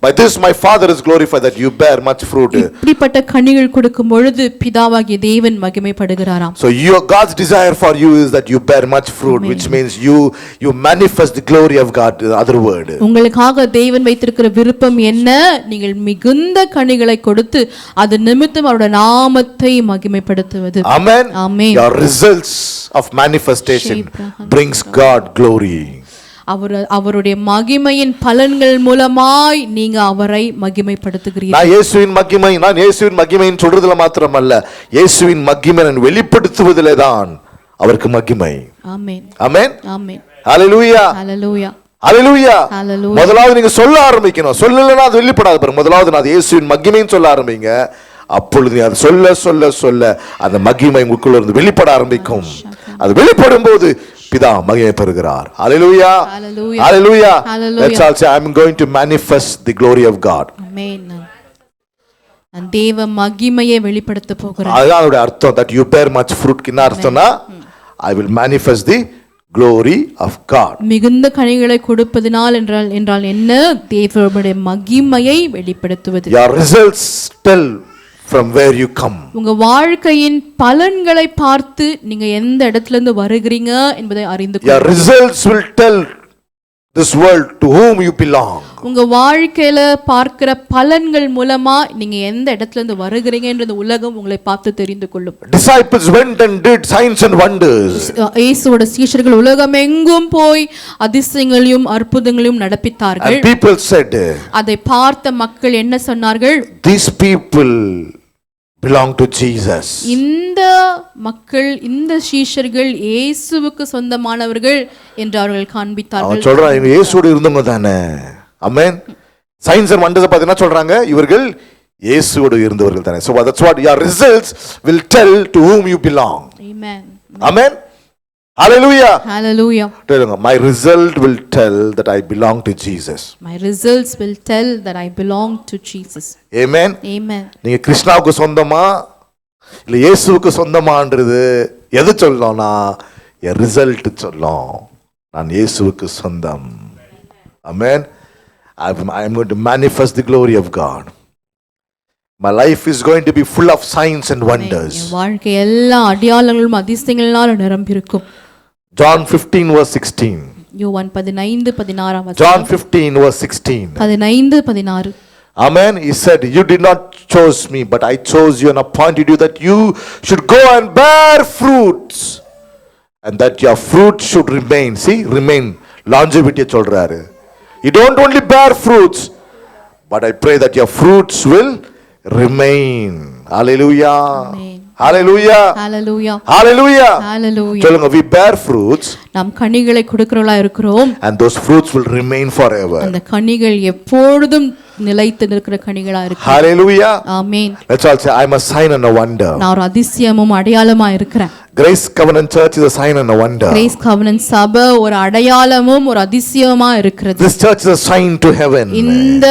by this my Father is glorified, that you bear much fruit. இப்படிப்பட்ட கனிகள் கொடுக்கும் பொழுது பிதாவாகிய தேவன் மகிமைப்படுகிறாராம். So God's desire for you is that you bear much fruit. Amen. Which means you manifest the glory of God. Other word, உங்களுக்காக தேவன் வைத்திருக்கிற விருப்பம் என்ன? நீங்கள் மிகுந்த கனிகளை கொடுத்து அது நிமித்தம் அவருடைய நாமத்தை மகிமைப்படுத்துவது. Amen. Amen. Your results of manifestation brings God glory. அவருடைய மகிமையின் பலன்கள் மூலமாய் நீங்க அவரை மகிமைப்படுத்துகிறீர்கள். நான் இயேசுவின் மகிமையின் சொல்றதுல மாத்திரமல்ல, இயேசுவின் மகிமை வெளிப்படுத்துவதிலே தான் அவருக்கு மகிமை. ஆமென். ஆமென். ஆமென். ஹalleluya. ஹalleluya. ஹalleluya. ஹalleluya. முதலாவது நீங்க சொல்ல ஆரம்பிக்கணும். சொல்லலனா அது வெளிப்படாது பாருங்க. முதலாவது நான் இயேசுவின் மகிமைன்னு சொல்ல ஆரம்பிங்க. அப்பொழுது அது சொல்ல சொல்ல சொல்ல அந்த மகிமை உங்களுக்குள்ள இருந்து வெளிப்பட ஆரம்பிக்கும். அது வெளிப்படும் போது பிதா மகிமை பெறுகிறார். Hallelujah. Hallelujah. Hallelujah. Hallelujah. Let's all say, I am going to manifest the glory of God. Amen. நான் தேவ மகிமையை வெளிப்படுத்த போகிறேன். அதான் அதோட அர்த்தம். That you bear much fruit. என்ன அர்த்தம்னா, I will manifest the glory of God. மிகுந்த கனிகளை கொடுப்பதனால் என்றால் என்ன? தேவனுடைய மகிமையை வெளிப்படுத்துவது. Your results tell from where you come. உங்க வாழ்க்கையின் பலன்களை பார்த்து நீங்க எந்த இடத்துல இருந்து வருகிறீங்க என்பதை அறிந்து கொள்ளுங்கள். Your results will tell this world to whom you belong. உங்க வாழ்க்கையில பார்க்கிற பலன்கள் மூலமா நீங்க எந்த இடத்துல இருந்து வருகிறீங்க என்று உலகம் உங்களை பார்த்து தெரிந்து கொள்ளும். Disciples went and did signs and wonders. இயேசுவோட சீஷர்கள் உலகம் எங்கும் போய் அதிசயங்களையும் அற்புதங்களையும் நடப்பித்தார்கள். And people said, அதை பார்த்த மக்கள் என்ன சொன்னார்கள்? These people belong to Jesus. இந்த மக்கள், இந்த சீஷர்கள் இயேசுவுக்கு சொந்தமானவர்கள் என்று அவர்கள் காண்பித்தார்கள். அவன் சொல்றான், இவங்க இயேசுவோடு இருந்தவங்க தானே. ஆமென். சயின்ஸ் அண்ட் வண்டர்ஸ் பார்த்து என்ன சொல்றாங்க? இவர்கள் இயேசுவோடு இருந்தவர்கள் தானே. So that's what your results will tell to whom you belong. Amen. Amen. Hallelujah. Hallelujah. My result will tell that I belong to Jesus. My results will tell that I belong to Jesus. Amen. Amen. நீங்க கிருஷ்ணாவுக்கு சொந்தமா இல்ல இயேசுவுக்கு சொந்தமான்றது எது சொல்லணும்னா, என் result சொல்லும். நான் இயேசுவுக்கு சொந்தம். Amen. I am going to manifest the glory of God. My life is going to be full of signs and wonders. வாழ்க்கை எல்லா அடையாளங்களும் அதிசயங்களால் நிரம்பியிருக்கும். John 15 verse 16. யோவான் 15:16. John 15 verse 16. 15:16. Amen. He said, you did not choose me, but I chose you and appointed you that you should go and bear fruits, and that your fruit should remain. See, remain. Longevity சொல்றாரு. You don't only bear fruits, but I pray that your fruits will remain. Hallelujah. Amen. Hallelujah. Hallelujah. Hallelujah. Hallelujah. சொல்லுங்க, we bear fruits. நாம் கனிகளை கொடுக்கிறவளா இருக்கிறோம். And those fruits will remain forever. அந்த கனிகள் எப்பொழுதும் நிலைத்து நிற்கிற கனிகளா இருக்கு. Hallelujah. Amen. Let's all say, I'm a sign and a wonder. நான் ஒரு அதிசயமும் அடையாளமா இருக்கிறேன். Grace Covenant Church is a sign and a wonder. Grace கவெனன்ட் சபை ஒரு அடையாளமும் ஒரு அதிசயமா இருக்கிறது. This church is a sign to heaven. இந்த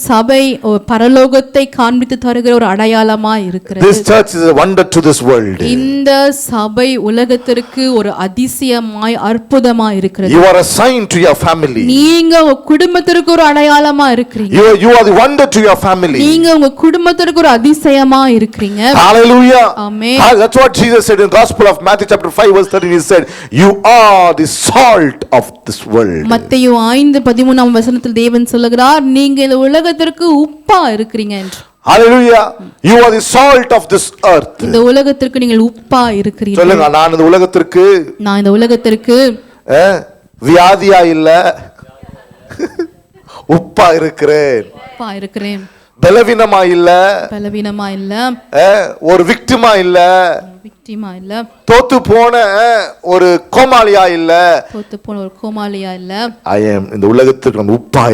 சபை பரலோகத்தை காண்பித்து தருகிற ஒரு அடையாளமா இருக்கிறது. This church is a wonder to this world. இந்த சபை உலகத்திற்கு ஒரு அதிசயமாய் அற்புதமா இருக்கிறது. You are a sign to your family. நீங்க உங்க குடும்பத்திற்கு ஒரு அடையாளமா இருக்கிறீங்க. You are the wonder to your family. நீங்க உங்க குடும்பத்திற்கு ஒரு அதிசயமா இருக்கிறீங்க. Hallelujah. Amen. That's what Jesus said in Gospel of Matthew chapter 5 verse 13. He said, you are the salt of this world. மத்தேயு 5:13 வசனத்தில் தேவன் சொல்லுகிறார், நீங்க இந்த உலகத்திற்கு உப்பா இருக்கிறீங்க என்று. Hallelujah. You are the salt of this earth. இந்த உலகத்திற்கு நீங்கள் உப்பா இருக்கிறீர்கள். சொல்லுங்க, நான் இந்த உலகத்திற்கு வியாதியா இல்ல, உப்பா இருக்கிறேன். உப்பா இருக்கிறேன். பலவீனமா இல்ல, ஒரு விக்டிமா இல்ல, தோத்து போன ஒரு கோமாளியா இல்ல, I am இந்த உலகத்திற்கு நான் உப்பா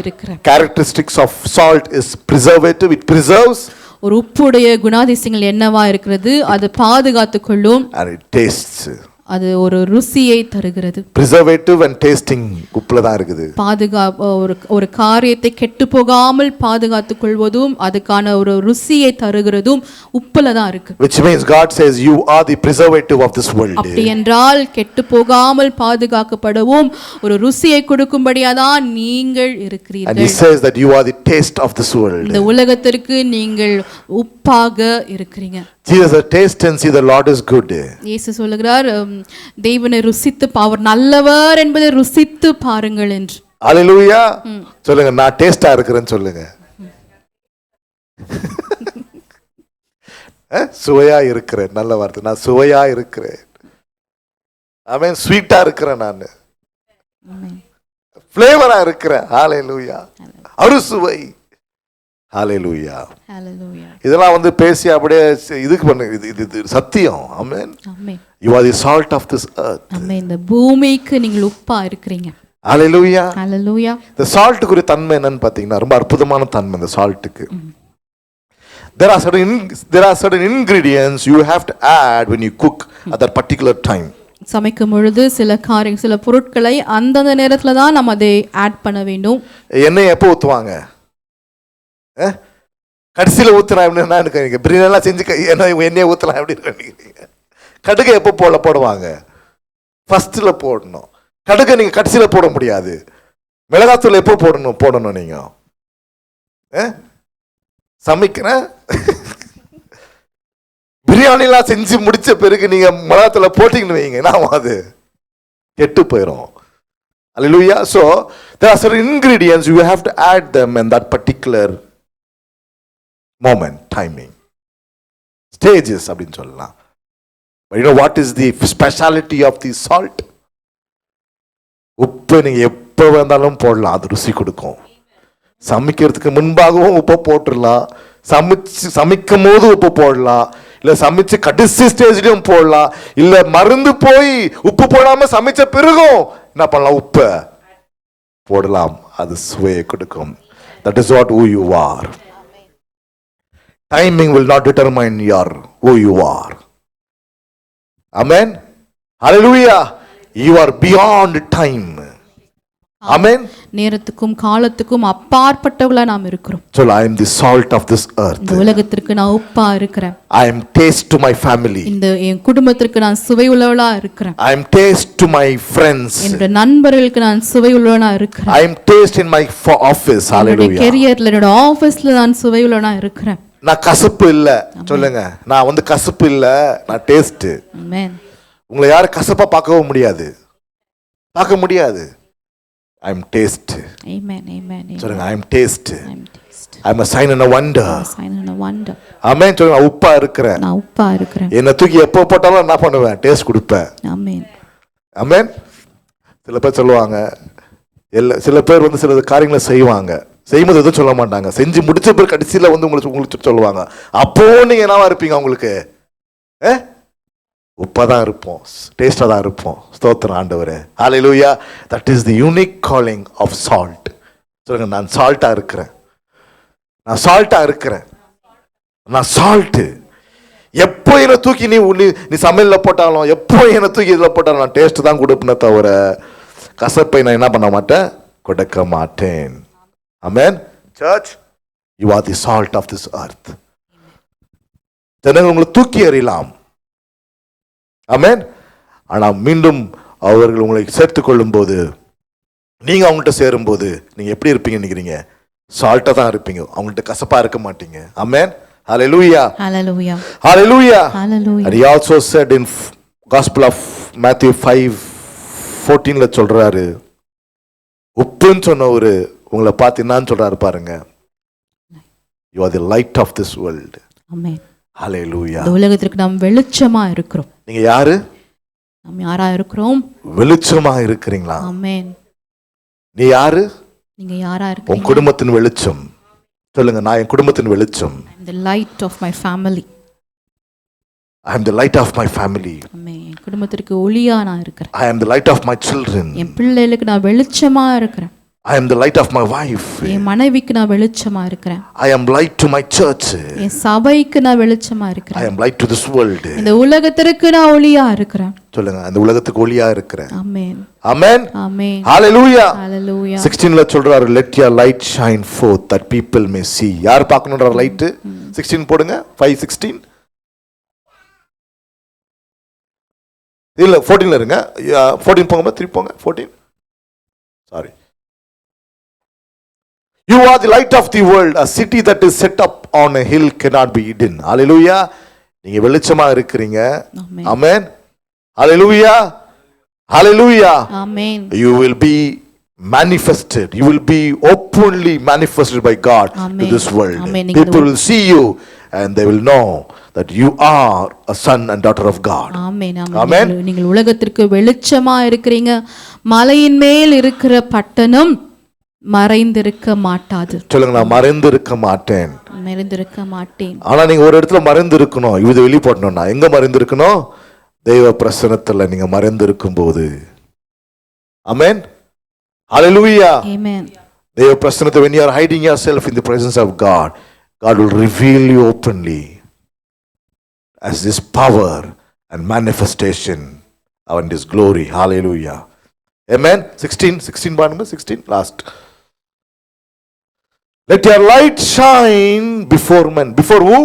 இருக்கிறேன். Characteristics of salt is preservative. It preserves. ஒரு உப்புடைய குணாதிசயங்கள் என்னவா இருக்கிறது? அது பாதுகாத்துக் கொள்ளும். And it tastes. அது ஒரு ருசியை தருகிறது. Preservative and tasting உப்புல தான் இருக்குது. ஒரு காரியத்தை கெட்டு போகாமல் பாதுகாத்துக் கொள்வதும் அதுக்கான ஒரு ருசியை தருகிறதும் உப்புல தான் இருக்கு. Which means God says you are the preservative of this world. அப்படி என்றால் கெட்டு போகாமல் பாதுகாக்கப்படவும் ஒரு ருசியை கொடுக்கும்படியா தான் நீங்கள் இருக்கிறீர்கள். And he says that you are the taste of this world. இந்த உலகத்திற்கு நீங்கள் உப்பாக இருக்கிறீங்க. Jesus said, taste and see the Lord is good. இயேசு சொல்லுகிறார், தேவனை ருசித்து அவர் நல்லவர் என்பதை ருசித்து பாருங்கள் என்று. ஹalleluya. சொல்லுங்க, நான் டேஸ்டா இருக்கிறேன்னு சொல்லுங்க. சுவையா இருக்கிறேன். நல்ல வார்த்தை. நான் சுவையா இருக்கிறேன். ஆமென். ஸ்வீட்டா இருக்கிறேன். நான் ஃப்ளேவரா இருக்கிறேன். ஹalleluya. அறுசுவை. ஹalleluya. ஹalleluya. இதெல்லாம் பேசி அப்படியே இதுக்கு பண்ணு. இது சத்தியம். ஆமென். ஆமென். You are the salt of this earth. ஆமென். இந்த பூமிக்கு நீங்கள் உப்பா இருக்கிறீங்க. ஹalleluya. ஹalleluya. இந்த சால்ட்டுக்கு தன்மை என்னன்னு பாத்தீங்கன்னா ரொம்ப அற்புதமான தன்மை இந்த சால்ட்டுக்கு. There are certain ingredients you have to add when you cook at that particular time. சமைக்கும் பொழுது சில பொருட்களை அந்தந்த நேரத்துல தான் நம்ம அதை ஆட் பண்ண வேண்டும். எண்ணெய் எப்போ ஊத்துவாங்க? கடைசியில் ஊத்துனா எப்படின்னா எனக்கு பிரியாணிலாம் செஞ்சு எண்ணெயை ஊற்றலாம் எப்படி நினைக்கிறீங்க? கடுகை எப்போ போடுவாங்க? ஃபர்ஸ்ட்ல போடணும். கடுகை நீங்க கடைசியில் போட முடியாது. மிளகாத்தூள் எப்போ போடணும் நீங்க? சமைக்கிற பிரியாணிலாம் செஞ்சு முடிச்ச பிறகு நீங்க மிளகாத்தூளை போட்டீங்கன்னு வைங்க, என்ன அது கெட்டு போயிடும். Hallelujah. So there are certain ingredients you have to add them in that particular moment, timing, stages அப்படினு சொல்லலாம். But you know what is the speciality of the salt? உப்பு நீங்க எப்போ வந்தாலும் போடலாம், அது ருசி கொடுக்கும். சமைக்கிறதுக்கு முன்பாகவும் உப்பு போட்டுடலாம், சமைக்கும் போது உப்பு போடலாம், இல்ல சமைச்சு கடைசி ஸ்டேஜ்லயும் போடலாம், இல்ல மருந்து போய் உப்பு போடாம சமைச்ச பிறகும் என்ன பண்ணலாம், உப்பு போடலாம், அது சுவையை கொடுக்கும். That is what who you are. Timing will not determine who you are. Amen. Hallelujah. You are beyond time. Amen. நேரத்துக்கும் காலத்துக்கும் அப்பாற்பட்டவளா நாம் இருக்கிறோம். So I am the salt of this earth. இந்த உலகத்திற்கு நான் உப்பா இருக்கிறேன். I am taste to my family. இந்த என் குடும்பத்திற்கு நான் சுவை உள்ளவளா இருக்கிறேன். I am taste to my friends. என்னோட நண்பர்களுக்கு நான் சுவை உள்ளவனா இருக்கிறேன். I am taste in my office. Hallelujah. கரியர்ல என்னோட ஆபீஸ்ல நான் சுவை உள்ளவனா இருக்கிறேன். நான் கசப்பு இல்ல. சொல்லுங்க, நான் கசப்பு இல்ல, நான் டேஸ்ட். ஆமென். உங்களை யாரும் கசப்பா பார்க்கவும் முடியாது, பார்க்க முடியாது. I am taste. Amen. Amen. சொல்லுங்க, I am taste. I am taste. I am a sign and a wonder. A sign and a wonder. Amen. சொல்லுங்க, நான் உப்பா இருக்கிறேன். நான் உப்பா இருக்கிறேன். என்ன தூக்கி எப்போ போட்டாலும் என்ன பண்ணுவேன், டேஸ்ட் கொடுப்பேன். ஆமென். ஆமென். சில பேர் சொல்லுவாங்க, சில பேர் சில காரியங்களை செய்வாங்க, செய்யும்போது எதுவும் சொல்ல மாட்டாங்க, செஞ்சு முடிச்ச பிறகு கடைசியில் உங்களுக்கு சொல்லுவாங்க. அப்போ நீங்க என்னவா இருப்பீங்க? உங்களுக்கு உப்பாதான் இருப்போம், டேஸ்டா தான் இருப்போம். ஸ்தோத்திரம் ஆண்டவரே. ஹalleluya. That is the unique calling of salt. சொல்லுங்க, நான் சால்ட்டா இருக்கிறேன். நான் சால்ட்டா இருக்கிறேன். நான் சால்ட்டு. எப்போ என்னை தூக்கி நீ சமையலில் போட்டாலும், எப்போ என்னை தூக்கி இதில் போட்டாலும் நான் டேஸ்ட் தான் கொடுப்பேனே தவிர கசப்பை நான் என்ன பண்ண மாட்டேன், கொடுக்க மாட்டேன். Amen. Church, you are the salt of this earth. ஜனங்கள் உங்களை தூக்கி எறியலாம். ஆமென். ஆனால் மீண்டும் அவர்கள் உங்களை சேர்த்துக் கொள்ளும் போது, நீங்க அவங்கள்ட்ட சேரும்போது நீங்க எப்படி இருப்பீங்க நினைக்கிறீங்க? சால்ட்டா தான் இருப்பீங்க. அவங்கள்ட்ட கசப்பா இருக்க மாட்டீங்க. ஆமென். Hallelujah. Hallelujah. Hallelujah. Hallelujah. And he also said in Gospel of Matthew 5:14 சொல்றாரு, உப்புன்னு சொன்னவரு உங்களை பார்த்து என்னன்னு சொல்றாரு பாருங்க, you are the light of this world. Amen. Hallelujah. இந்த உலகத்திற்கு நாம் வெளிச்சமா இருக்கிறோம். நீங்க யாரு? நாம் யாரா இருக்கிறோம்? வெளிச்சமா இருக்கிறீங்களா? ஆமென். நீ யாரு? நீங்க யாரா இருக்கீங்க? உன் குடும்பத்தின் வெளிச்சம். சொல்லுங்க, நான் என் குடும்பத்தின் வெளிச்சம். I am the light of my family. I am the light of my family. ஆமென். என் குடும்பத்திற்கு ஒளியா நான் இருக்கிறேன். I am the light of my children. என் பிள்ளைகளுக்கு நான் வெளிச்சமா இருக்கிறேன். I am the light of my wife. என் மனைவிக்கு நான் வெளிச்சமா இருக்கிறேன். I am light to my church. என் சபைக்கு நான் வெளிச்சமா இருக்கிறேன். I am light to this world. இந்த உலகத்திற்கு நான் ஒளியா இருக்கிறேன். சொல்லுங்க, அந்த உலகத்துக்கு ஒளியா இருக்கிறேன். ஆமென். Amen. ஆமென். Hallelujah. Hallelujah. 16ல சொல்றாரு, let your light shine forth that people may see. யார் பார்க்கணும்ன்ற லைட்? 16 போடுங்க. 5:16 இல்ல 14ல இருங்க. 14 போங்க, 3 போங்க. 14 sorry. You are the light of the world. A city that is set up on a hill cannot be hidden. Hallelujah. நீங்க வெளிச்சமா இருக்கிறீங்க. Amen. Hallelujah. Hallelujah. Amen. You will be manifested. You will be openly manifested by God to this world. Amen. People will see you and they will know that you are a son and daughter of God. Amen. Amen. நீங்கள் உலகத்திற்கு வெளிச்சமா இருக்கிறீங்க. மலையின் மேல் இருக்கிற பட்டணம் மறைந்திருக்க மாட்டாது. சொல்லுங்க, நான் மறைந்திருக்க மாட்டேன். மறைந்திருக்க மாட்டேன். ஆனா நீங்க ஒரு இடத்துல மறைந்திருக்கணும். இது வெளிப்படணும்னா எங்க மறைந்திருக்கணும்? தெய்வ பிரசன்னத்துல நீங்க மறைந்திருக்கும் போது. ஆமென். Hallelujah. Amen. தெய்வ பிரசன்னத்தை, when you are hiding yourself in the presence of God, God will reveal you openly as this power and manifestation of His glory. Hallelujah. Amen. 16 பாருங்க. 16 last. Let your light shine before men. Before who?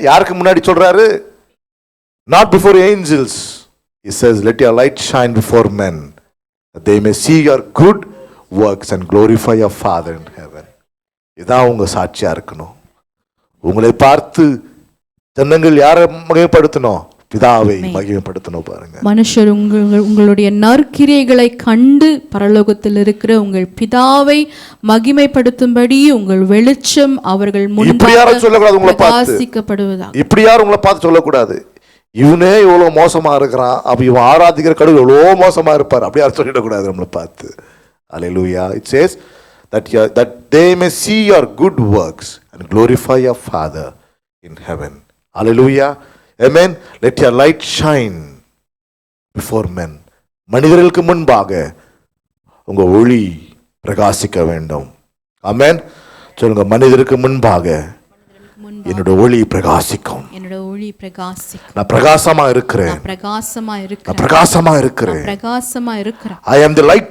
யாருக்கு முன்னாடி சொல்றாரு? Not before angels. He says, let your light shine before men, that they may see your good works and glorify your Father in heaven. இதான் உங்க சாட்சியா இருக்கணும். உங்களை பார்த்து ஜனங்கள் யாரை மகிமைப்படுத்தணும்? பிதாவை மகிமைப்படுத்தணும். பாருங்க, மனுஷர் உங்களுடைய நற்கிரியைகளை கண்டு பரலோகத்தில் இருக்கிற உங்கள் பிதாவை மகிமைப்படுத்தும்படி உங்கள் வெளிச்சம் அவர்கள் முன்பாக பிரகாசிக்கப்படுவதாக. இப்படி யாரும் உங்களை பார்த்து சொல்லக்கூடாது, இவனே இவ்வளவு மோசமா இருக்கிறான், அப்ப இவன் ஆராதிக்கிற கடவுள் எவ்வளோ மோசமா இருப்பார், அப்படி யாரும் சொல்லிடக்கூடாது நம்மளை பார்த்து. Hallelujah. It says that they may see your good works and glorify your Father in heaven. Hallelujah. Amen. Let your light shine before men. மனிதர்களுக்கு முன்பாக உங்க ஒளி பிரகாசிக்க வேண்டும். ஆமென். சொல்லுங்க, மனிதருக்கு முன்பாக என்னோட ஒளி பிரகாசிக்கும். என்னோட ஒளி பிரகாசிக்கும். நான் பிரகாசமா இருக்கிறேன். பிரகாசமா இருக்கிறேன். நான் பிரகாசமா இருக்கிறேன். பிரகாசமா இருக்கிறேன். I am the light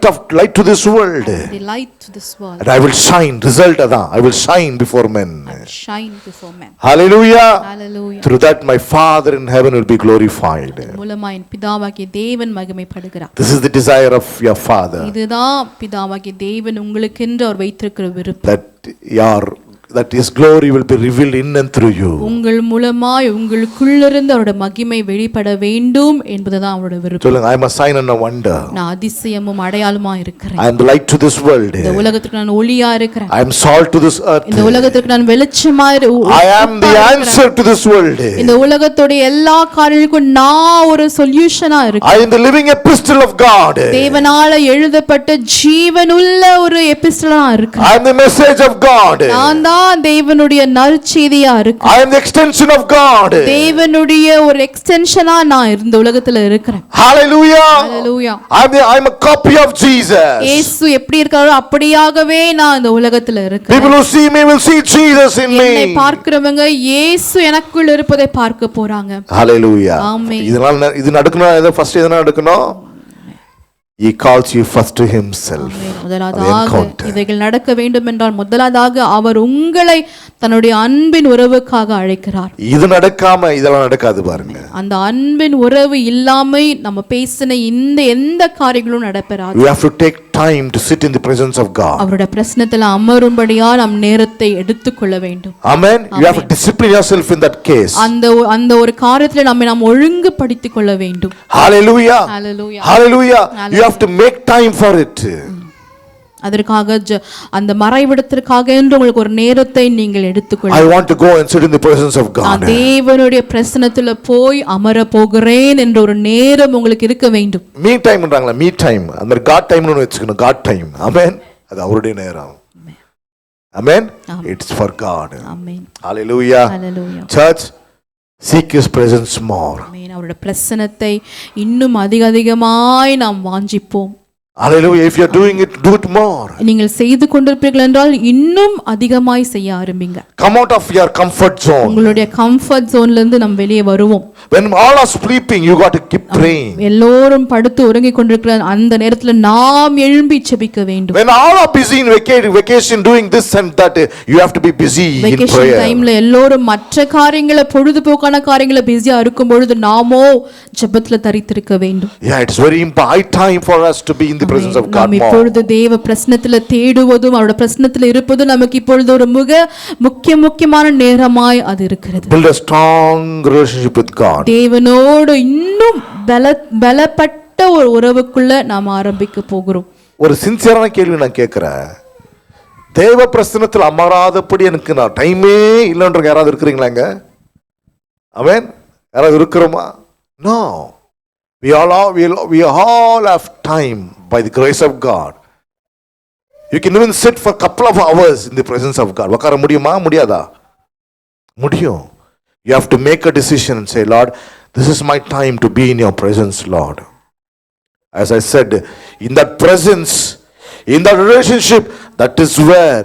to this world. The light to this world. And I will shine. Result அதான், I will shine before men. I will shine before men. Hallelujah. Hallelujah. Through that my Father in heaven will be glorified. மூலமாய் பிதாவாகிய தேவன் மகிமைப்படுகிறார். This is the desire of your Father. இதுதான் பிதாவாகிய தேவன் உங்களுக்கென்று அவர் வைத்திருக்கிற விருப்பம். That His glory will be revealed in and through you. உங்கள் மூலமாய் உங்களுக்குள்ளிருந்து அவருடைய மகிமை வெளிப்பட வேண்டும் என்பதுதான் அவருடைய விருப்பம். சொல்லுங்க, I am a sign and a wonder. நான் அதிசயமும் அடையாளமா இருக்கிறேன். I am the light to this world. இந்த உலகத்துக்கு நான் ஒளியா இருக்கிறேன். I am salt to this earth. இந்த உலகத்துக்கு நான் வெளிச்சமா இருக்கிறேன். I am the answer to this world. இந்த உலகத்தோட எல்லா காரியங்களுக்கும் நான் ஒரு சொல்யூஷனா இருக்கேன். I am the living epistle of God. தேவனால எழுதப்பட்ட ஜீவனுள்ள ஒரு எபிஸ்டலா இருக்கேன். I am the message of God. நான் தான் அதுதான் தேவனுடைய நற்செய்தியா இருக்கு. I am the extension of God. தேவனுடைய ஒரு எக்ஸ்டென்ஷனா நான் இந்த உலகத்துல இருக்கிறேன். Hallelujah. Hallelujah. I am a copy of Jesus. இயேசு எப்படி இருக்காரோ அப்படியாகவே நான் இந்த உலகத்துல இருக்கிறேன். People who see me will see Jesus in me. என்னை பார்க்கிறவங்க இயேசு எனக்குள் இருப்பதை பார்க்க போறாங்க. Hallelujah. Amen. இதனால இது நடக்கணும். ஃபர்ஸ்ட் எதனா நடக்கணும்? He calls you first to himself. முதலாவதாக இவைகள் நடக்க வேண்டும் என்றால் முதலாவதாக அவர் உங்களை தன்னுடைய அன்பின் உறவுக்காக அழைக்கிறார். இது நடக்காம இதெல்லாம் நடக்காது பாருங்க. அந்த அன்பின் உறவு இல்லாம நம்ம பேசின இந்த எந்த காரியங்களும் நடப்பெறாது. You have to take time to sit in the presence of God. அவருடைய பிரசன்னத்தில் அமரும்படியா நம் நேரத்தை எடுத்துக்கொள்ள வேண்டும். Amen. You have to discipline yourself in that case. அந்த ஒரு காரியத்தில் நாம் ஒழுங்குபடுத்திக் கொள்ள வேண்டும். Hallelujah. Hallelujah. Hallelujah. You have to make time for it. அதற்காக அந்த மறைவிடத்திற்காக என்று உங்களுக்கு ஒரு நேரத்தை நீங்கள் எடுத்துக்கொள்ள. I want to go and sit in the presence of God. நான் தேவனுடைய பிரசன்னத்துல போய் அமர போகிறேன் என்ற ஒரு நேரம் உங்களுக்கு இருக்க வேண்டும். மீ டைம்ன்றாங்களா? Me time. அந்த காட் டைம்னு வெச்சுக்கணும். God time. ஆமென். அது அவருடைய நேரம். ஆமென். It's for God. Amen. Hallelujah. Hallelujah. Church, seek his presence more. ஆமென். அவருடைய பிரசன்னத்தை இன்னும் அதிகமாய் நாம் வாஞ்சிப்போம். Hallelujah. If you are doing it, do it more. நீங்கள் செய்து கொண்டிருப்பீர்கள் என்றால் இன்னும் அதிகமாய் செய்ய ஆரம்பிங்க. Come out of your comfort zone. உங்களுடைய கம்ஃபர்ட் ஜோன்ல இருந்து நாம் வெளியே வருவோம். When all are sleeping, you got to keep praying. எல்லோரும் படுத்து உறங்கிக் கொண்டிருக்கிற அந்த நேரத்தில் நாம் எழும்பி ஜெபிக்க வேண்டும். When all are busy in vacation doing this and that, you have to be busy in prayer. Vacation timeல எல்லோரும் மற்ற காரியங்களை பொழுதுபோக்கான காரியங்களை பிஸியா இருக்கும் பொழுது நாமோ ஜெபத்துல தரித்திருக்க வேண்டும். Yeah, it's very high time for us to be in the presence of God நாம் more. இப்பொழுது தேவ பிரசன்னத்துல தேடுவதும் அவருடைய பிரசன்னத்துல இருப்பதும் நமக்கு இப்பொழுது ஒரு முக்கியமான நேரமாய் அது இருக்கிறது. Build a strong relationship with God. தேவனோடு இன்னும் பலப்பட்ட ஒரு உறவுக்குள்ள நாம் ஆரம்பிக்க போகிறோம். ஒரு சின்சியரான கேள்வி நான் கேட்கிறேன். தேவ பிரசன்னத்தில் அமராதபடி எனக்கு நான் டைமே இல்லைன்ற யாராவது இருக்கிறீங்களாங்க? ஆமென். யாராவது இருக்கிறோமா? No. We all have time by the grace of God. You can even sit for a couple of hours in the presence of God. உட்கார முடியுமா? முடியாதா? முடியும். You have to make a decision and say, Lord, this is my time to be in your presence, Lord. As I said, in that presence, in that relationship, that is where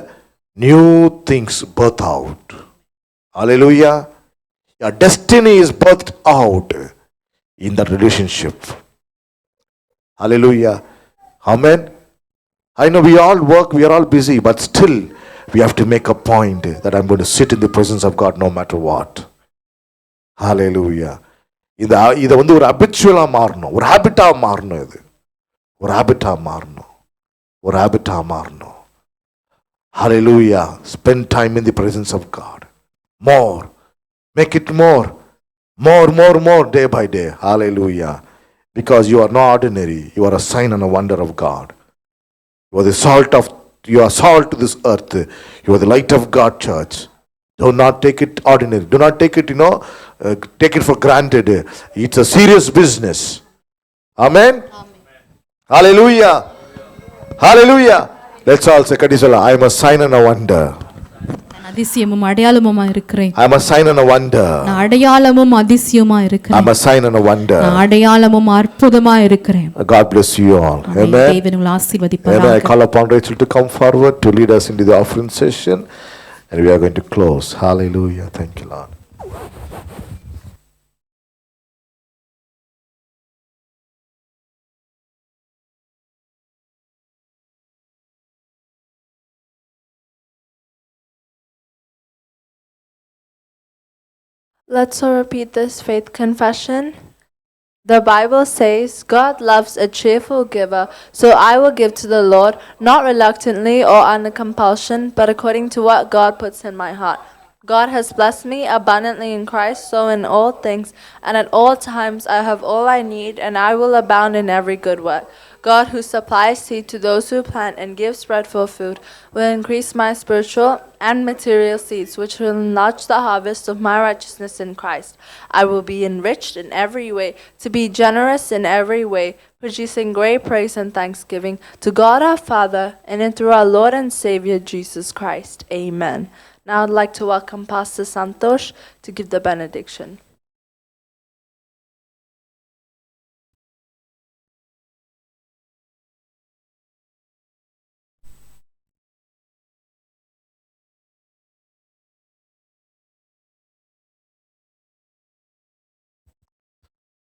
new things birth out. Hallelujah. Your destiny is birthed out in that relationship. Hallelujah. Amen. I know we all work, we are all busy, but still we have to make a point that I'm going to sit in the presence of God no matter what. Hallelujah. இதை ஒரு ஹபிச்சுவலா மாறணும், ஒரு ஹாபிட்டா மாறணும். இது ஒரு ஹாபிட்டா மாறணும், ஒரு ஹாபிட்டா மாறணும். Hallelujah. Spend time in the presence of God. More. Make it more, day by day. Hallelujah. Because you are not ordinary. You are a sign and a wonder of God. You are the you are salt to this earth. You are the light of God, church. Do not take it ordinary. Do not take it, take it for granted. It's a serious business. Amen. Hallelujah. Hallelujah. Let's all say, Kadisala, I am a sign and a wonder. அதிசயமும் அடையாளமுமா இருக்கிறேன். I am a sign and a wonder. நான் அடையாளமும் அதிசயமா இருக்கிறேன். I am a sign and a wonder. நான் அடையாளமும் அற்புதமா இருக்கிறேன். God bless you all. Amen. தேவன் உங்களை ஆசீர்வதிப்பாராக. I call upon Rachel to come forward to lead us into the offering session, and we are going to close. Hallelujah. Thank you, Lord. Let's all repeat this faith confession. The Bible says, God loves a cheerful giver, so I will give to the Lord, not reluctantly or under compulsion, but according to what God puts in my heart. God has blessed me abundantly in Christ, so in all things and at all times I have all I need, and I will abound in every good work. God, who supplies seed to those who plant and gives bread for food, will increase my spiritual and material seeds, which will enlarge the harvest of my righteousness in Christ. I will be enriched in every way, to be generous in every way, producing great praise and thanksgiving to God our Father, and through our Lord and Savior Jesus Christ. Amen. Now I'd like to welcome Pastor Santosh to give the benediction.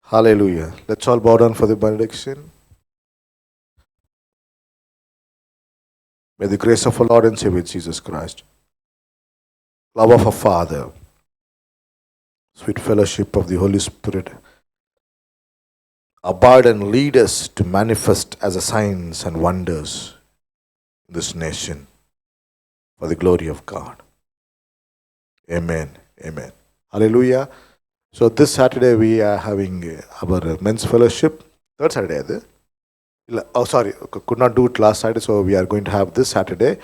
Hallelujah. Let's all bow down for the benediction. May the grace of our Lord and Savior Jesus Christ, love of our Father, sweet fellowship of the Holy Spirit abide and lead us to manifest as a signs and wonders in this nation for the glory of God. Amen. Amen. Hallelujah. So this Saturday we are having our men's fellowship. Third Saturday. Oh, sorry, could not do it last Saturday. So we are going to have this Saturday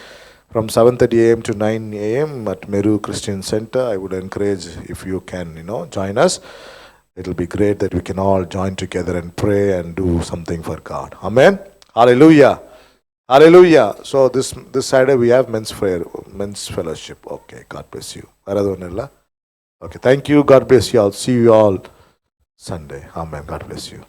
from 7:30 a.m. to 9 a.m. at Meru Christian Center. I would encourage if you can, join us. It will be great that we can all join together and pray and do something for God. Amen. Hallelujah. Hallelujah. So this Saturday we have men's fellowship. Okay, God bless you. Okay, thank you. God bless you all. See you all Sunday. Amen. God bless you.